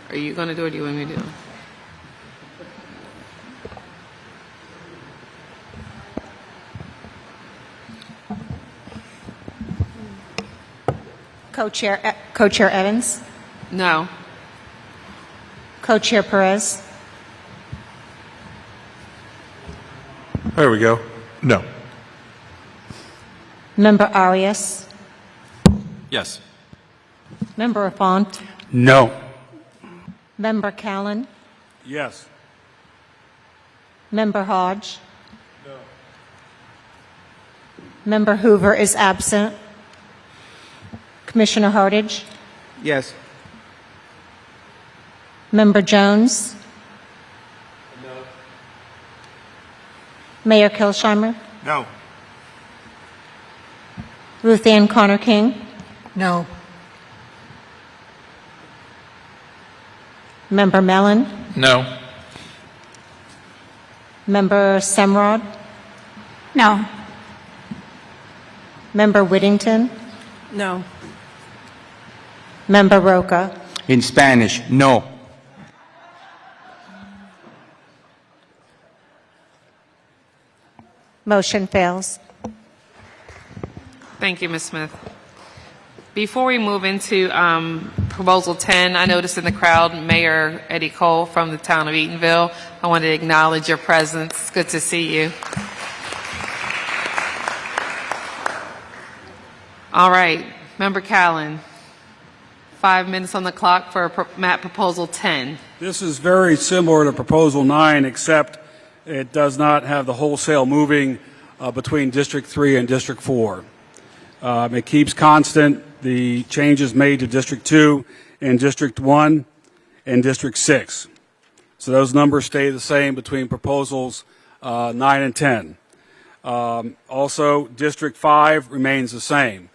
Speaker 1: Are you going to do it or do you want me to do it?
Speaker 7: Co-Chair Evans?
Speaker 1: No.
Speaker 7: Co-Chair Perez?
Speaker 13: There we go. No.
Speaker 7: Member Arias?
Speaker 14: Yes.
Speaker 7: Member Alfont?
Speaker 18: No.
Speaker 7: Member Callen?
Speaker 4: Yes.
Speaker 7: Member Hodge? No. Member Hoover is absent. Commissioner Hartage?
Speaker 9: Yes.
Speaker 7: Member Jones?
Speaker 13: No.
Speaker 7: Mayor Kilsheimer?
Speaker 11: No.
Speaker 7: Ruth Ann Connor King?
Speaker 6: No.
Speaker 7: Member Mellon?
Speaker 14: No.
Speaker 7: Member Semrod?
Speaker 16: No.
Speaker 7: Member Whittington?
Speaker 21: No.
Speaker 7: Member Roca?
Speaker 5: In Spanish, no.
Speaker 7: Motion fails.
Speaker 1: Thank you, Ms. Smith. Before we move into Proposal 10, I noticed in the crowd Mayor Eddie Cole from the town of Eatonville. I want to acknowledge your presence. It's good to see you. All right, Member Callen, 5 minutes on the clock for map proposal 10.
Speaker 4: This is very similar to Proposal 9, except it does not have the wholesale moving between District 3 and District 4. It keeps constant the changes made to District 2 and District 1 and District 6. So those numbers stay the same between Proposals 9 and 10. Also, District 5 remains the same.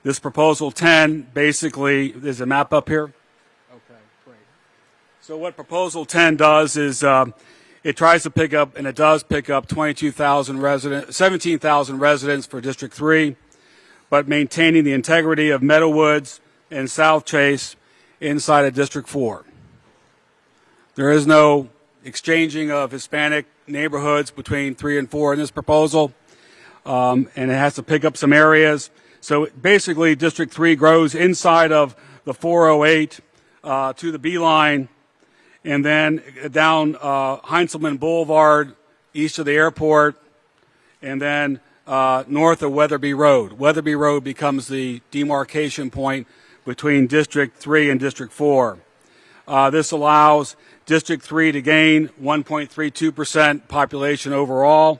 Speaker 4: This Proposal 10 basically, is a map up here? Okay, great. So what Proposal 10 does is it tries to pick up, and it does pick up 17,000 residents for District 3, but maintaining the integrity of Meadowwoods and South Chase inside of District 4. There is no exchanging of Hispanic neighborhoods between 3 and 4 in this proposal, and it has to pick up some areas. So basically, District 3 grows inside of the 408 to the B line, and then down Heinzelman Boulevard, east of the airport, and then north of Weatherby Road. Weatherby Road becomes the demarcation point between District 3 and District 4. This allows District 3 to gain 1.32% population overall.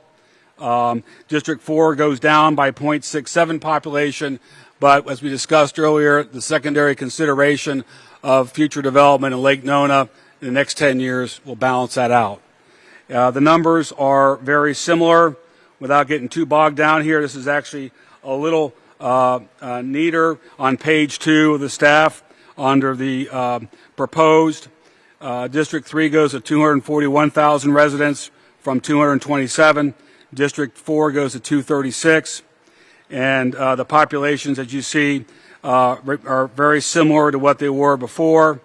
Speaker 4: District 4 goes down by 0.67 population, but as we discussed earlier, the secondary consideration of future development in Lake Nona in the next 10 years will balance that out. The numbers are very similar. Without getting too bogged down here, this is actually a little neater on page 2 of the staff under the proposed. District 3 goes to 241,000 residents from 227. District 4 goes to 236, and the populations, as you see, are very similar to what they were before,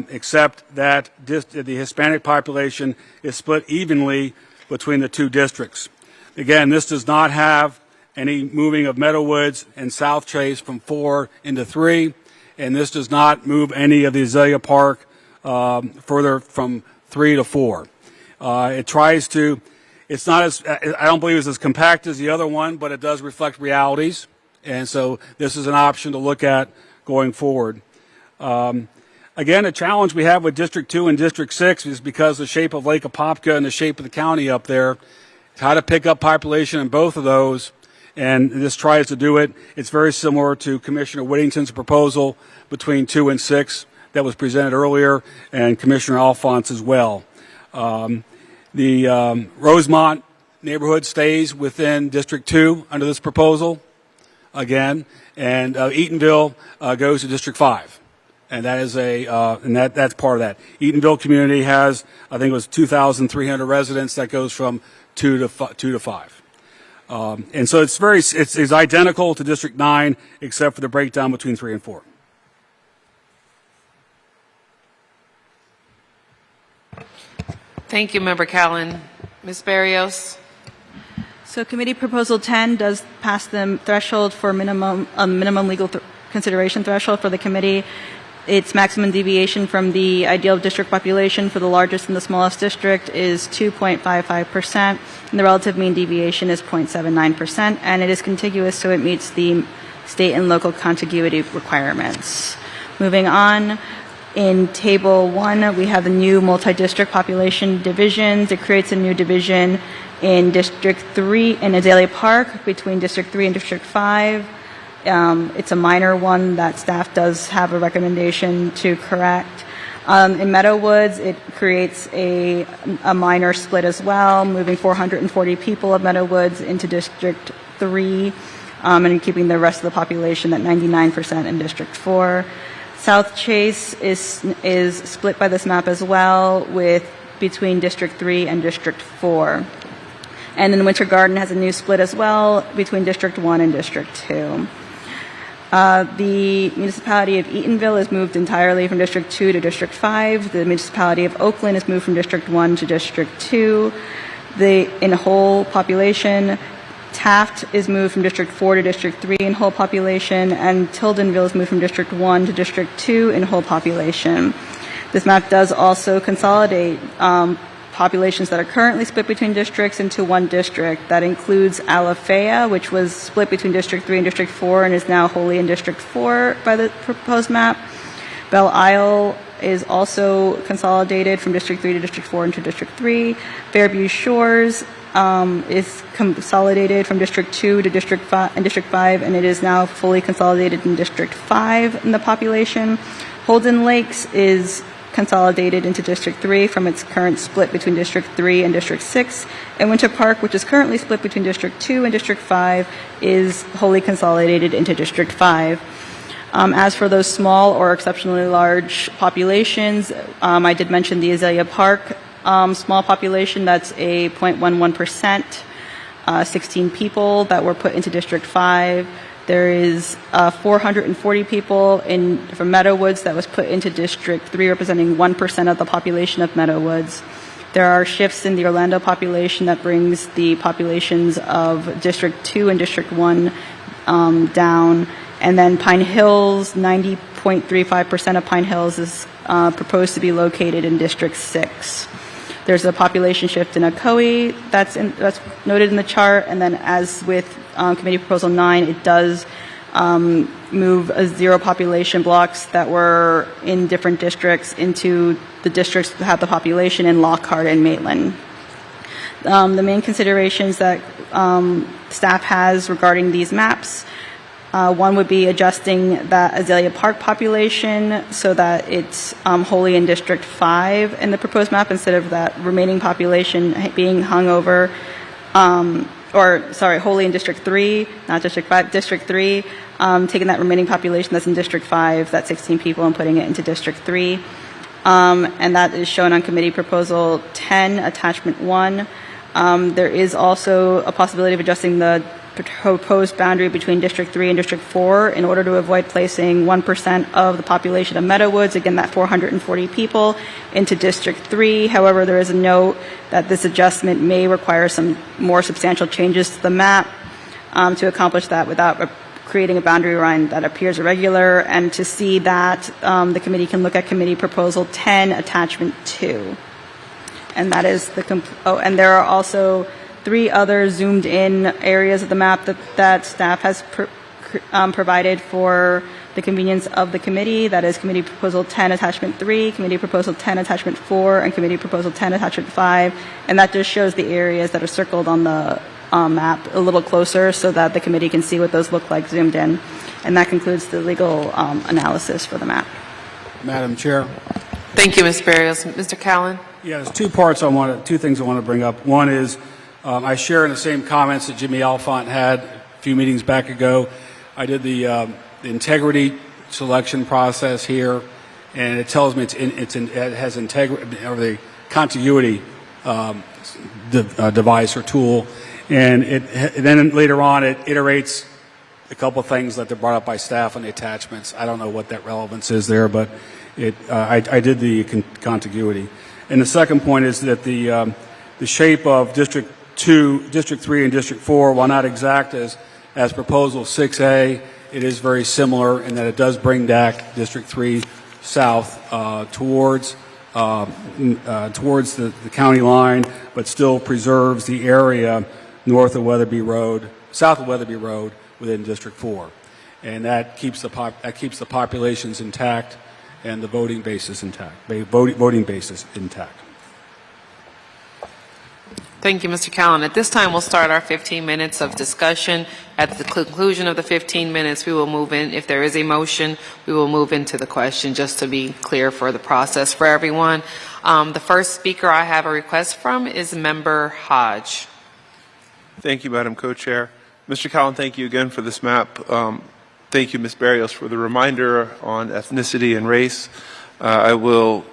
Speaker 4: except that the Hispanic population is split evenly between the two districts. Again, this does not have any moving of Meadowwoods and South Chase from 4 into 3, and this does not move any of the Azalea Park further from 3 to 4. It tries to. It's not as, I don't believe it's as compact as the other one, but it does reflect realities. And so this is an option to look at going forward. Again, a challenge we have with District 2 and District 6 is because the shape of Lake Apopka and the shape of the county up there, how to pick up population in both of those. And this tries to do it. It's very similar to Commissioner Whittington's proposal between 2 and 6 that was presented earlier, and Commissioner Alphonse as well. The Rosemont neighborhood stays within District 2 under this proposal, again, and Eatonville goes to District 5, and that is that's part of that. Eatonville community has, I think it was 2,300 residents. That goes from 2 to 5, and so it's identical to District 9 except for the breakdown between 3 and 4.
Speaker 1: Thank you, Member Callen. Ms. Barrios.
Speaker 17: So Committee Proposal 10 does pass the threshold for minimum legal consideration threshold for the committee. Its maximum deviation from the ideal district population for the largest and the smallest district is 2.55%, and the relative mean deviation is 0.79%, and it is contiguous, so it meets the state and local contiguity requirements. Moving on. In Table 1, we have the new multi-district population divisions. It creates a new division in District 3 in Azalea Park between District 3 and District 5. It's a minor one that staff does have a recommendation to correct. In Meadowwoods, it creates a minor split as well, moving 440 people of Meadowwoods into District 3 and keeping the rest of the population at 99% in District 4. South Chase is split by this map as well, with between District 3 and District 4. And then Winter Garden has a new split as well between District 1 and District 2. The municipality of Eatonville is moved entirely from District 2 to District 5. The municipality of Oakland is moved from District 1 to District 2. In whole population, Taft is moved from District 4 to District 3 in whole population, and Tildenville is moved from District 1 to District 2 in whole population. This map does also consolidate populations that are currently split between districts into one district. That includes Alafaya, which was split between District 3 and District 4 and is now wholly in District 4 by the proposed map. Belle Isle is also consolidated from District 3 to District 4 into District 3. Fairview Shores is consolidated from District 2 to District 5, and it is now fully consolidated in District 5 in the population. Holden Lakes is consolidated into District 3 from its current split between District 3 and District 6. And Winter Park, which is currently split between District 2 and District 5, is wholly consolidated into District 5. As for those small or exceptionally large populations, I did mention the Azalea Park small population. That's a 0.11%, 16 people that were put into District 5. There is 440 people from Meadowwoods that was put into District 3, representing 1% of the population of Meadowwoods. There are shifts in the Orlando population that brings the populations of District 2 and District 1 down. And then Pine Hills, 90.35% of Pine Hills is proposed to be located in District 6. There's a population shift in Ocoee that's noted in the chart, and then as with Committee Proposal 9, it does move 0 population blocks that were in different districts into the districts that have the population in Lockhart and Maitland. The main considerations that staff has regarding these maps, one would be adjusting that Azalea Park population so that it's wholly in District 5 in the proposed map instead of that remaining population being hung over, wholly in District 3, not District 5, District 3, taking that remaining population that's in District 5, that 16 people, and putting it into District 3. And that is shown on Committee Proposal 10, Attachment 1. There is also a possibility of adjusting the proposed boundary between District 3 and District 4 in order to avoid placing 1% of the population of Meadowwoods, again that 440 people, into District 3. However, there is a note that this adjustment may require some more substantial changes to the map to accomplish that without creating a boundary line that appears irregular. And to see that, the committee can look at Committee Proposal 10, Attachment 2. And that is and there are also 3 other zoomed-in areas of the map that staff has provided for the convenience of the committee. That is Committee Proposal 10, Attachment 3, Committee Proposal 10, Attachment 4, and Committee Proposal 10, Attachment 5. And that just shows the areas that are circled on the map a little closer so that the committee can see what those look like zoomed in. And that concludes the legal analysis for the map.
Speaker 4: Madam Chair.
Speaker 1: Thank you, Ms. Barrios. Mr. Callen?
Speaker 4: Yeah, there's two things I want to bring up. One is I share in the same comments that Jimmy Alfont had a few meetings back ago. I did the integrity selection process here, and it tells me it has integrity, or the contiguity device or tool, and then later on it iterates a couple of things that are brought up by staff on the attachments. I don't know what that relevance is there, but I did the contiguity. And the second point is that the shape of District 2, District 3, and District 4, while not exact as Proposal 6A, it is very similar in that it does bring back District 3 south towards the county line, but still preserves the area north of Weatherby Road, south of Weatherby Road within District 4. And that keeps the populations intact and the voting basis intact.
Speaker 1: Thank you, Mr. Callen. At this time, we'll start our 15 minutes of discussion. At the conclusion of the 15 minutes, we will move in. If there is a motion, we will move into the question, just to be clear for the process for everyone. The first speaker I have a request from is Member Hodge.
Speaker 15: Thank you, Madam Co-Chair. Mr. Callen, thank you again for this map. Thank you, Ms. Barrios, for the reminder on ethnicity and race. I will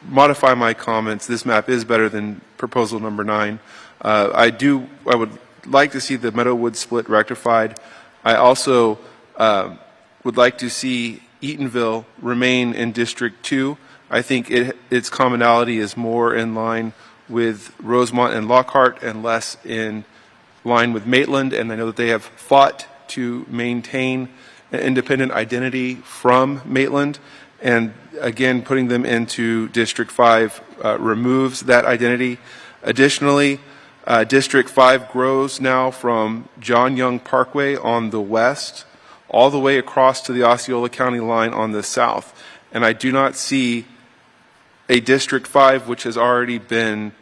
Speaker 15: modify my comments. This map is better than proposal number 9. I would like to see the Meadowwood split rectified. I also would like to see Eatonville remain in District 2. I think its commonality is more in line with Rosemont and Lockhart and less in line with Maitland, and I know that they have fought to maintain an independent identity from Maitland, and again, putting them into District 5 removes that identity. Additionally, District 5 grows now from John Young Parkway on the west all the way across to the Osceola County line on the south. And I do not see a District 5, which has already been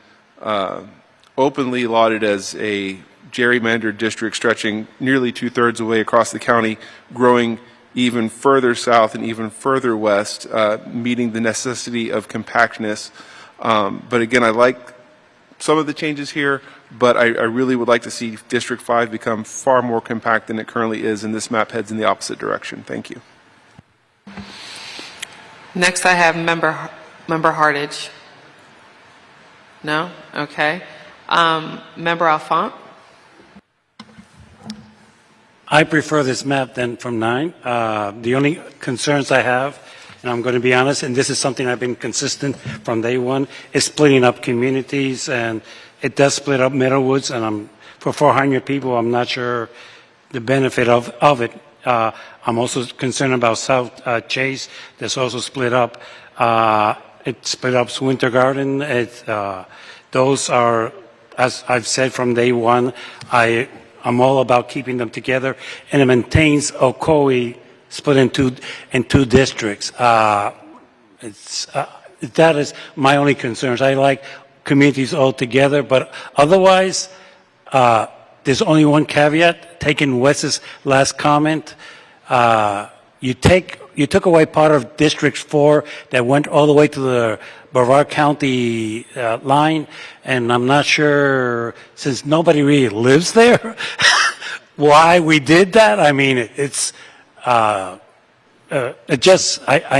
Speaker 15: openly lauded as a gerrymandered district stretching nearly 2/3 away across the county, growing even further south and even further west, meeting the necessity of compactness. But again, I like some of the changes here, but I really would like to see District 5 become far more compact than it currently is, and this map heads in the opposite direction. Thank you.
Speaker 1: Next, I have Member Hartage. No? Okay. Member Alfont?
Speaker 18: I prefer this map than from 9. The only concerns I have, and I'm going to be honest, and this is something I've been consistent from day one, is splitting up communities, and it does split up Middlewoods, and for 400 people, I'm not sure the benefit of it. I'm also concerned about South Chase. That's also split up. It split up Winter Garden. Those are, as I've said from day one, I'm all about keeping them together, and it maintains Ocoee split in two districts. That is my only concerns. I like communities all together, but otherwise, there's only one caveat. Taking Wes's last comment, you took away part of District 4 that went all the way to the Brevard County line, and I'm not sure, since nobody really lives there, why we did that. I mean, I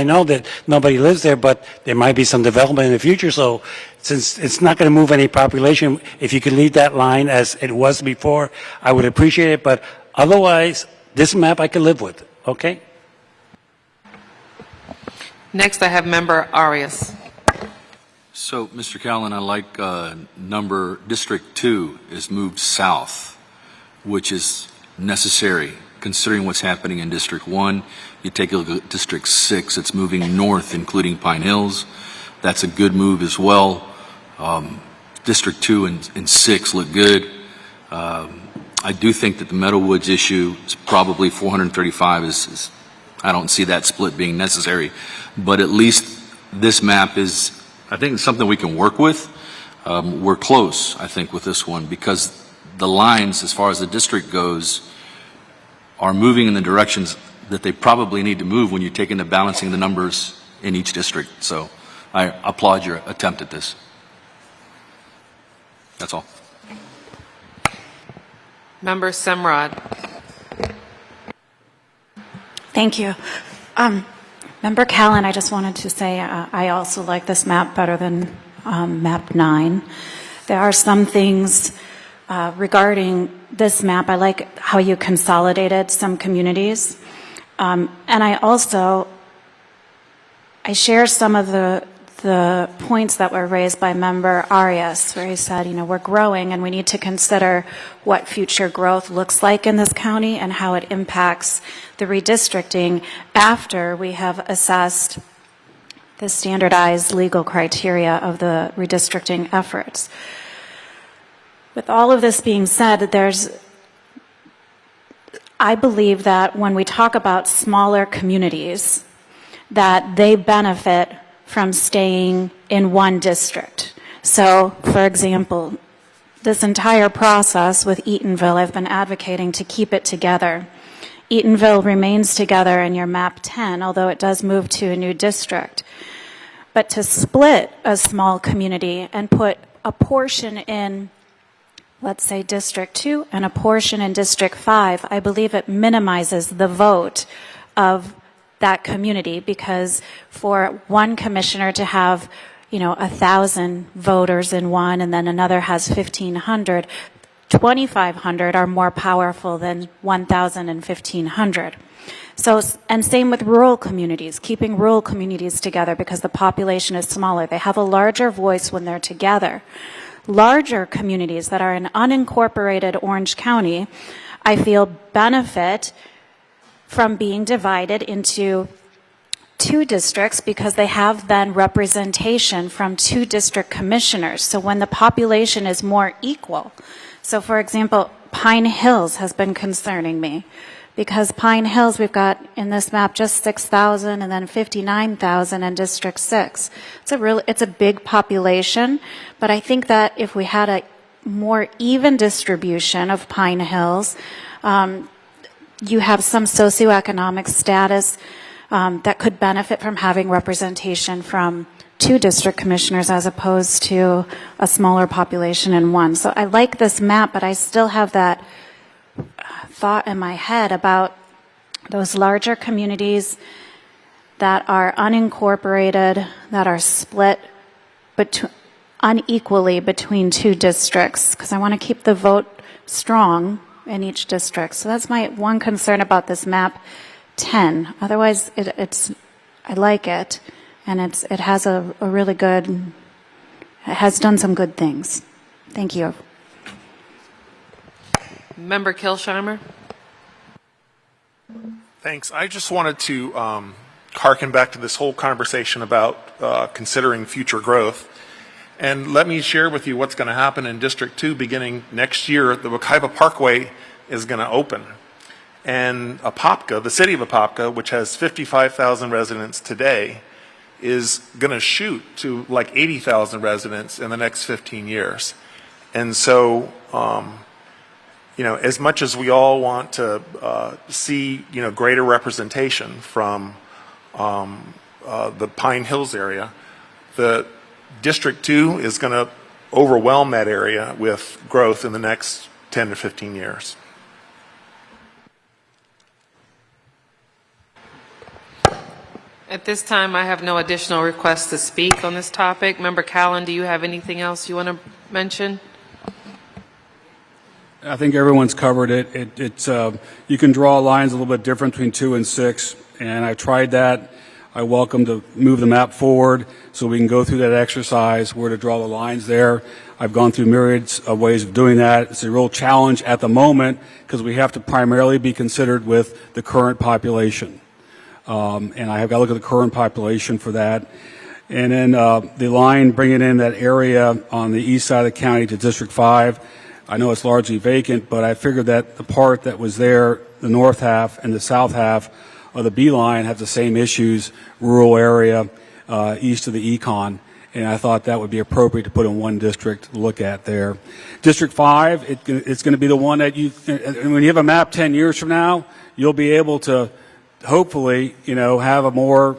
Speaker 18: know that nobody lives there, but there might be some development in the future, so since it's not going to move any population, if you could leave that line as it was before, I would appreciate it, but otherwise, this map I could live with, okay?
Speaker 1: Next, I have Member Arias.
Speaker 14: So, Mr. Callen, I like District 2 is moved south, which is necessary considering what's happening in District 1. You take a look at District 6, it's moving north, including Pine Hills. That's a good move as well. District 2 and 6 look good. I do think that the Meadowwoods issue is probably 435 is I don't see that split being necessary, but at least this map is, I think it's something we can work with. We're close, I think, with this one because the lines, as far as the district goes, are moving in the directions that they probably need to move when you take into balancing the numbers in each district. So I applaud your attempt at this. That's all.
Speaker 1: Member Semrod.
Speaker 16: Thank you. Member Callen, I just wanted to say I also like this map better than map 9. There are some things regarding this map. I like how you consolidated some communities. And I share some of the points that were raised by Member Arias, where he said, we're growing and we need to consider what future growth looks like in this county and how it impacts the redistricting after we have assessed the standardized legal criteria of the redistricting efforts. With all of this being said, I believe that when we talk about smaller communities, that they benefit from staying in one district. So, for example, this entire process with Eatonville, I've been advocating to keep it together. Eatonville remains together in your map 10, although it does move to a new district. But to split a small community and put a portion in, let's say, District 2 and a portion in District 5, I believe it minimizes the vote of that community, because for one commissioner to have 1,000 voters in one and then another has 1,500, 2,500 are more powerful than 1,000 and 1,500. So, and same with rural communities, keeping rural communities together because the population is smaller. They have a larger voice when they're together. Larger communities that are in unincorporated Orange County, I feel benefit from being divided into two districts because they have then representation from two district commissioners. So when the population is more equal, so for example, Pine Hills has been concerning me because Pine Hills, we've got in this map just 6,000 and then 59,000 in District 6. It's a big population, but I think that if we had a more even distribution of Pine Hills, you have some socioeconomic status that could benefit from having representation from two district commissioners as opposed to a smaller population in one. So I like this map, but I still have that thought in my head about those larger communities that are unincorporated, that are split unequally between two districts, because I want to keep the vote strong in each district. So that's my one concern about this map 10. Otherwise, I like it, and it has a really good, it has done some good things. Thank you.
Speaker 1: Member Kilsheimer.
Speaker 8: Thanks. I just wanted to harken back to this whole conversation about considering future growth. And let me share with you what's going to happen in District 2 beginning next year. The Wekiva Parkway is going to open. And Apopka, the city of Apopka, which has 55,000 residents today, is going to shoot to like 80,000 residents in the next 15 years. And so, as much as we all want to see, greater representation from the Pine Hills area, the District 2 is going to overwhelm that area with growth in the next 10 to 15 years.
Speaker 1: At this time, I have no additional requests to speak on this topic. Member Callan, do you have anything else you want to mention?
Speaker 4: I think everyone's covered it. You can draw lines a little bit different between 2 and 6, and I tried that. I welcome to move the map forward so we can go through that exercise where to draw the lines there. I've gone through myriads of ways of doing that. It's a real challenge at the moment because we have to primarily be considered with the current population. And I have got to look at the current population for that. And then the line bringing in that area on the east side of the county to District 5, I know it's largely vacant, but I figured that the part that was there, the north half and the south half of the B line have the same issues, rural area, east of the econ. And I thought that would be appropriate to put in one district to look at there. District 5, it's going to be the one that when you have a map 10 years from now, you'll be able to hopefully, have a more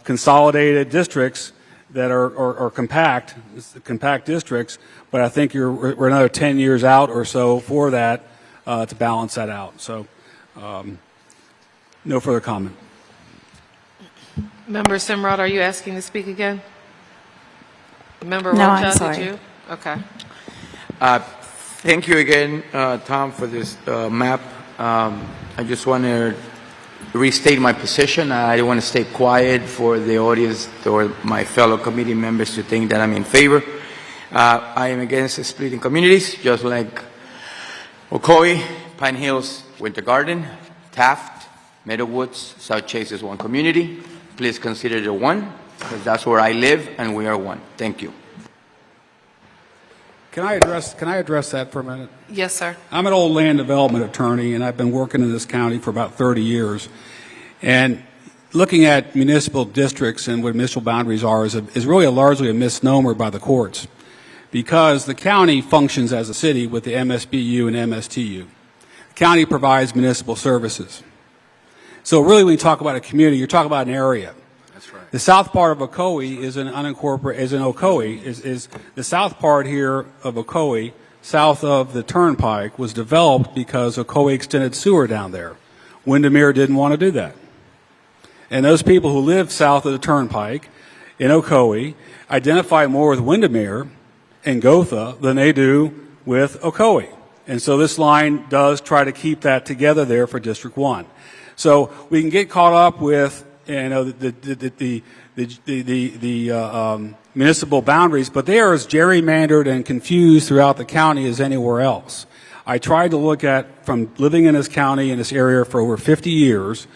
Speaker 4: consolidated districts that are compact districts. But I think we're another 10 years out or so for that to balance that out. So, no further comment.
Speaker 1: Member Simrod, are you asking to speak again? Member
Speaker 16: No,
Speaker 1: Rocha,
Speaker 16: I'm sorry.
Speaker 1: did you? Okay.
Speaker 3: Thank you again, Tom, for this map. I just want to restate my position. I want to stay quiet for the audience or my fellow committee members to think that I'm in favor. I am against splitting communities, just like Ocoee, Pine Hills, Winter Garden, Taft, Meadowwoods, South Chase is one community. Please consider it one, because that's where I live and we are one. Thank you.
Speaker 4: Can I address that for a minute?
Speaker 1: Yes, sir.
Speaker 4: I'm an old land development attorney, and I've been working in this county for about 30 years. And looking at municipal districts and what municipal boundaries are is really largely a misnomer by the courts, because the county functions as a city with the MSBU and MSTU. The county provides municipal services. So really, when you talk about a community, you're talking about an area. The south part of Ocoee is an unincorporated, is the south part here of Ocoee, south of the turnpike, was developed because Ocoee extended sewer down there. Windermere didn't want to do that. And those people who live south of the turnpike in Ocoee identify more with Windermere and Gotha than they do with Ocoee. And so this line does try to keep that together there for District 1. So we can get caught up with the municipal boundaries, but they are as gerrymandered and confused throughout the county as anywhere else. I tried to look at, from living in this county, in this area for over 50 years,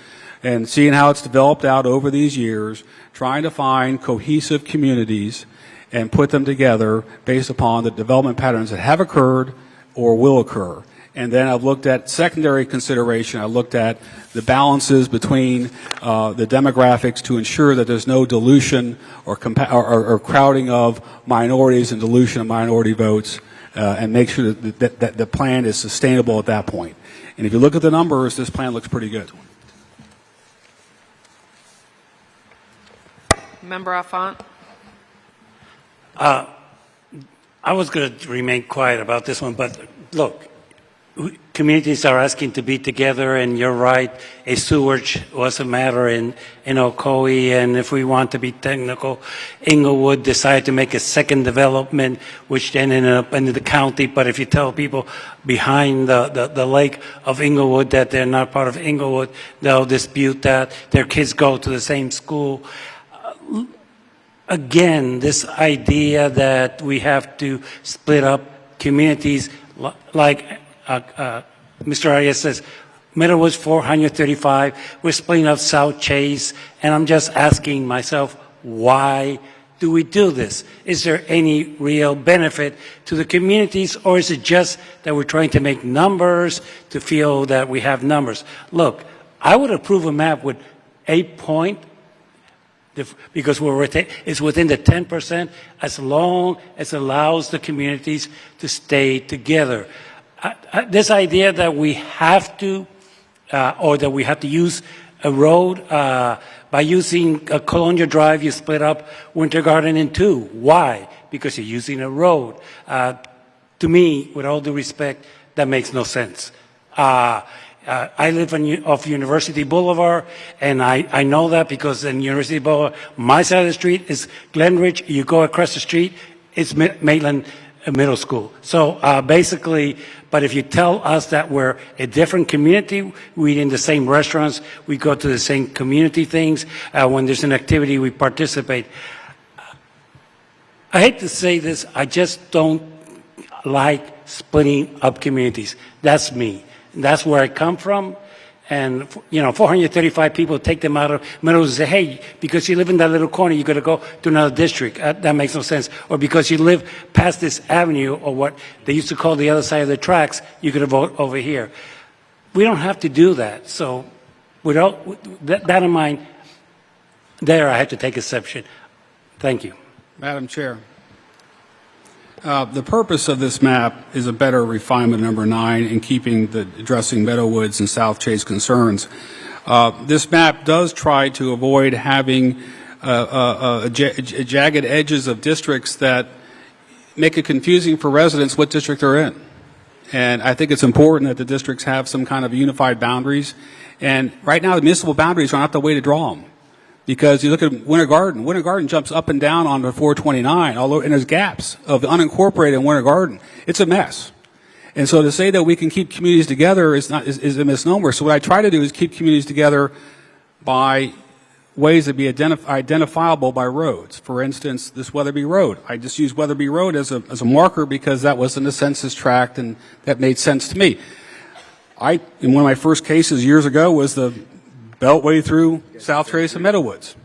Speaker 19: and seeing how it's developed out over these years, trying to find cohesive communities and put them together based upon the development patterns that have occurred or will occur. And then I've looked at secondary consideration. I looked at the balances between the demographics to ensure that there's no dilution or crowding of minorities and dilution of minority votes, and make sure that the plan is sustainable at that point. And if you look at the numbers, this plan looks pretty good.
Speaker 1: Member Affont?
Speaker 18: I was going to remain quiet about this one, but look, communities are asking to be together, and you're right, a sewage was a matter in Ocoee, and if we want to be technical, Inglewood decided to make a second development, which then ended up in the county. But if you tell people behind the lake of Inglewood that they're not part of Inglewood, they'll dispute that. Their kids go to the same school. Again, this idea that we have to split up communities like Mr. Arias says, Meadowwood's 435, we're splitting up South Chase, and I'm just asking myself, why do we do this? Is there any real benefit to the communities, or is it just that we're trying to make numbers to feel that we have numbers? Look, I would approve a map with 8 point, because it's within the 10%, as long as it allows the communities to stay together. This idea that we have to, or that we have to use a road, by using Colonia Drive, you split up Winter Garden in two. Why? Because you're using a road. To me, with all due respect, that makes no sense. I live off University Boulevard, and I know that because in University Boulevard, my side of the street is Glenridge. You go across the street, it's Maitland Middle School. So basically, but if you tell us that we're a different community, we eat in the same restaurants, we go to the same community things, when there's an activity, we participate. I hate to say this, I just don't like splitting up communities. That's me. That's where I come from. And, 435 people take them out of Meadows and say, hey, because you live in that little corner, you got to go to another district. That makes no sense. Or because you live past this avenue, or what they used to call the other side of the tracks, you got to vote over here. We don't have to do that. So without that in mind, there I had to take exception. Thank you.
Speaker 4: Madam Chair. The purpose of this map is a better refinement of number 9 in addressing Meadowwoods and South Chase concerns. This map does try to avoid having jagged edges of districts that make it confusing for residents what district they're in. And I think it's important that the districts have some kind of unified boundaries. And right now, the municipal boundaries are not the way to draw them. Because you look at Winter Garden jumps up and down on the 429, and there's gaps of the unincorporated in Winter Garden. It's a mess. And so to say that we can keep communities together is a misnomer. So what I try to do is keep communities together by ways that be identifiable by roads. For instance, this Weatherby Road. I just use Weatherby Road as a marker because that was in the census tract, and that made sense to me. In one of my first cases years ago was the Beltway through South Chase and Meadowwoods.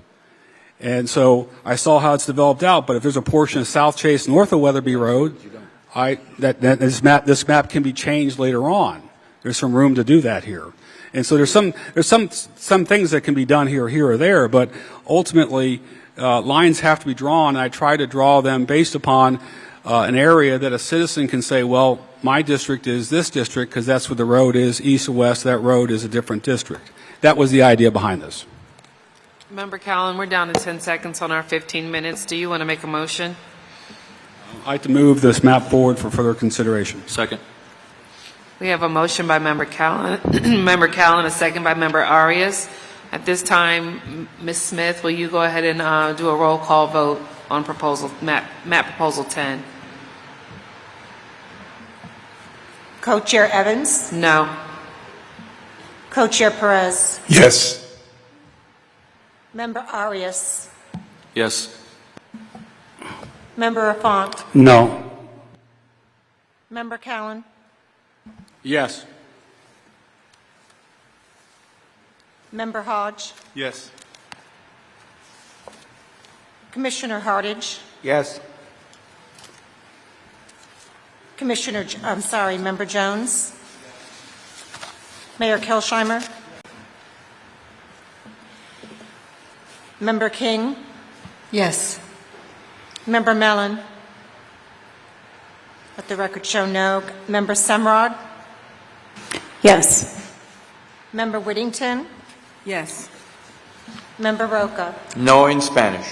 Speaker 4: And so I saw how it's developed out, but if there's a portion of South Chase north of Weatherby Road, this map can be changed later on. There's some room to do that here. And so there's some things that can be done here or there, but ultimately lines have to be drawn, and I try to draw them based upon an area that a citizen can say, well, my district is this district because that's where the road is, east or west, that road is a different district. That was the idea behind this.
Speaker 1: Member Callen, we're down to 10 seconds on our 15 minutes. Do you want to make a motion?
Speaker 19: I'd like to move this map forward for further consideration.
Speaker 14: Second.
Speaker 1: We have a motion by Member Callen, a second by Member Arias. At this time, Ms. Smith, will you go ahead and do a roll call vote on map proposal 10?
Speaker 7: Co-Chair Evans?
Speaker 1: No.
Speaker 7: Co-Chair Perez?
Speaker 13: Yes.
Speaker 7: Member Arias?
Speaker 14: Yes.
Speaker 7: Member Affont?
Speaker 18: No.
Speaker 7: Member Callen?
Speaker 4: Yes.
Speaker 7: Member Hodge,
Speaker 15: Yes.
Speaker 7: Commissioner Hartage,
Speaker 9: Yes.
Speaker 7: Member Jones, Mayor Kelsheimer, Member King,
Speaker 6: Yes.
Speaker 7: Member Mellon. Let the record show no. Member Semrod,
Speaker 16: Yes.
Speaker 7: Member Whittington,
Speaker 21: Yes.
Speaker 7: Member Roca.
Speaker 3: No in Spanish.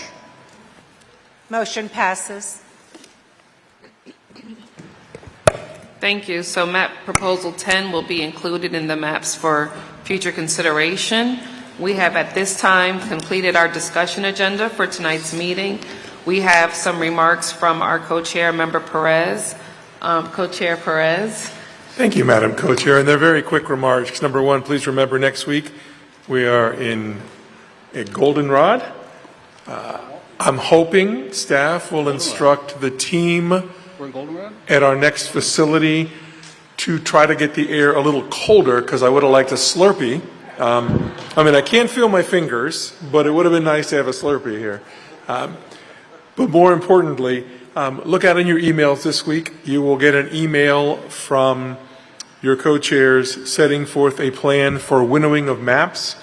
Speaker 7: Motion passes.
Speaker 1: Thank you. So map proposal 10 will be included in the maps for future consideration. We have at this time completed our discussion agenda for tonight's meeting. We have some remarks from our co-chair, Member Perez. Co-chair Perez.
Speaker 13: Thank you, Madam Co-Chair. And they're very quick remarks. Number one, please remember next week we are in a goldenrod. I'm hoping staff will instruct the team at our next facility to try to get the air a little colder, because I would have liked a Slurpee. I can't feel my fingers, but it would have been nice to have a Slurpee here. But more importantly, look out in your emails this week. You will get an email from your co-chairs setting forth a plan for winnowing of maps.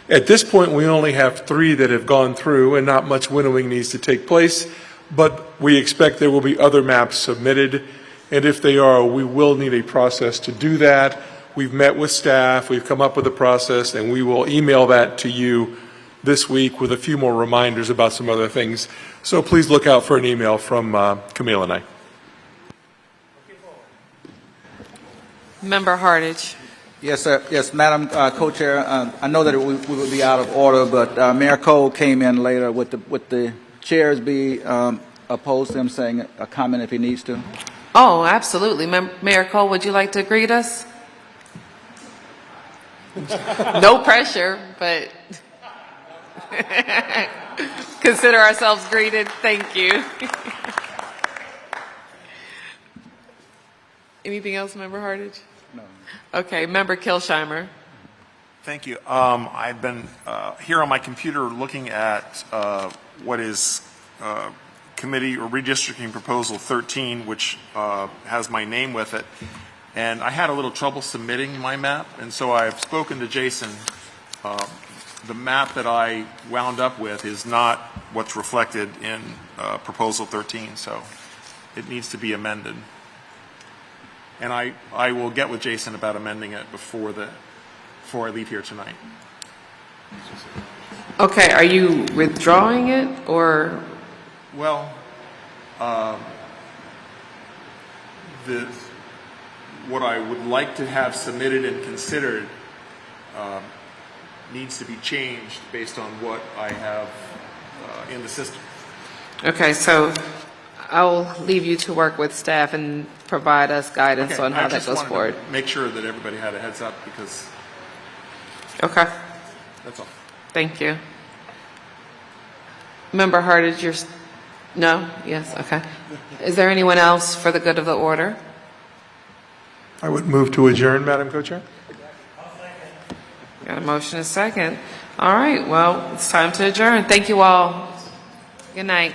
Speaker 13: At this point, we only have 3 that have gone through, and not much winnowing needs to take place, but we expect there will be other maps submitted, and if they are, we will need a process to do that. We've met with staff, we've come up with a process, and we will email that to you this week with a few more reminders about some other things. So please look out for an email from Camille and I.
Speaker 1: Member Hartage.
Speaker 9: Yes, sir. Yes, Madam Co-Chair. I know that we would be out of order, but Mayor Cole came in later. Would the chairs be opposed to him saying a comment if he needs to?
Speaker 1: Oh, absolutely. Mayor Cole, would you like to greet us? No pressure, but consider ourselves greeted. Thank you. Anything else, Member Hartage?
Speaker 9: No.
Speaker 1: Okay, Member Kelsheimer.
Speaker 8: Thank you. I've been here on my computer looking at what is committee or redistricting proposal 13, which has my name with it. And I had a little trouble submitting my map, and so I've spoken to Jason. The map that I wound up with is not what's reflected in proposal 13, so it needs to be amended. And I will get with Jason about amending it before I leave here tonight.
Speaker 1: Okay, are you withdrawing it, or?
Speaker 8: Well, what I would like to have submitted and considered needs to be changed based on what I have in the system.
Speaker 1: Okay, so I'll leave you to work with staff and provide us guidance on how that goes forward.
Speaker 8: To make sure that everybody had a heads up, because
Speaker 1: Okay.
Speaker 8: that's all.
Speaker 1: Thank you. Member Hartage, no? Yes, okay. Is there anyone else for the good of the order?
Speaker 13: I would move to adjourn, Madam Co-Chair.
Speaker 1: Got a motion and a second. All right, well, it's time to adjourn. Thank you all. Good night.